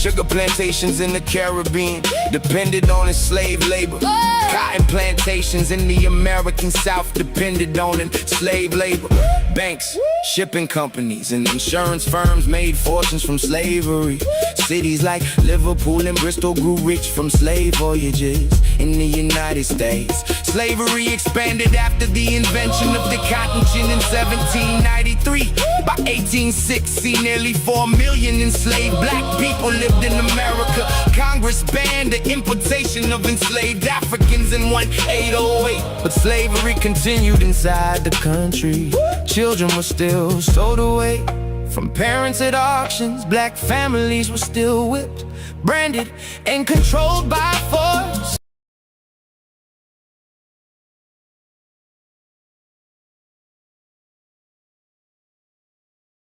Sugar plantations in the Caribbean depended on enslaved labor. Cotton plantations in the American South depended on enslaved labor. Banks, shipping companies, and insurance firms made fortunes from slavery. Cities like Liverpool and Bristol grew rich from slave voyages in the United States. Slavery expanded after the invention of the cotton gin in 1793. By 1860, nearly 4 million enslaved black people lived in America. Congress banned the importation of enslaved Africans in 1808. But slavery continued inside the country. Children were still sold away from parents at auctions. Black families were still whipped, branded, and controlled by force.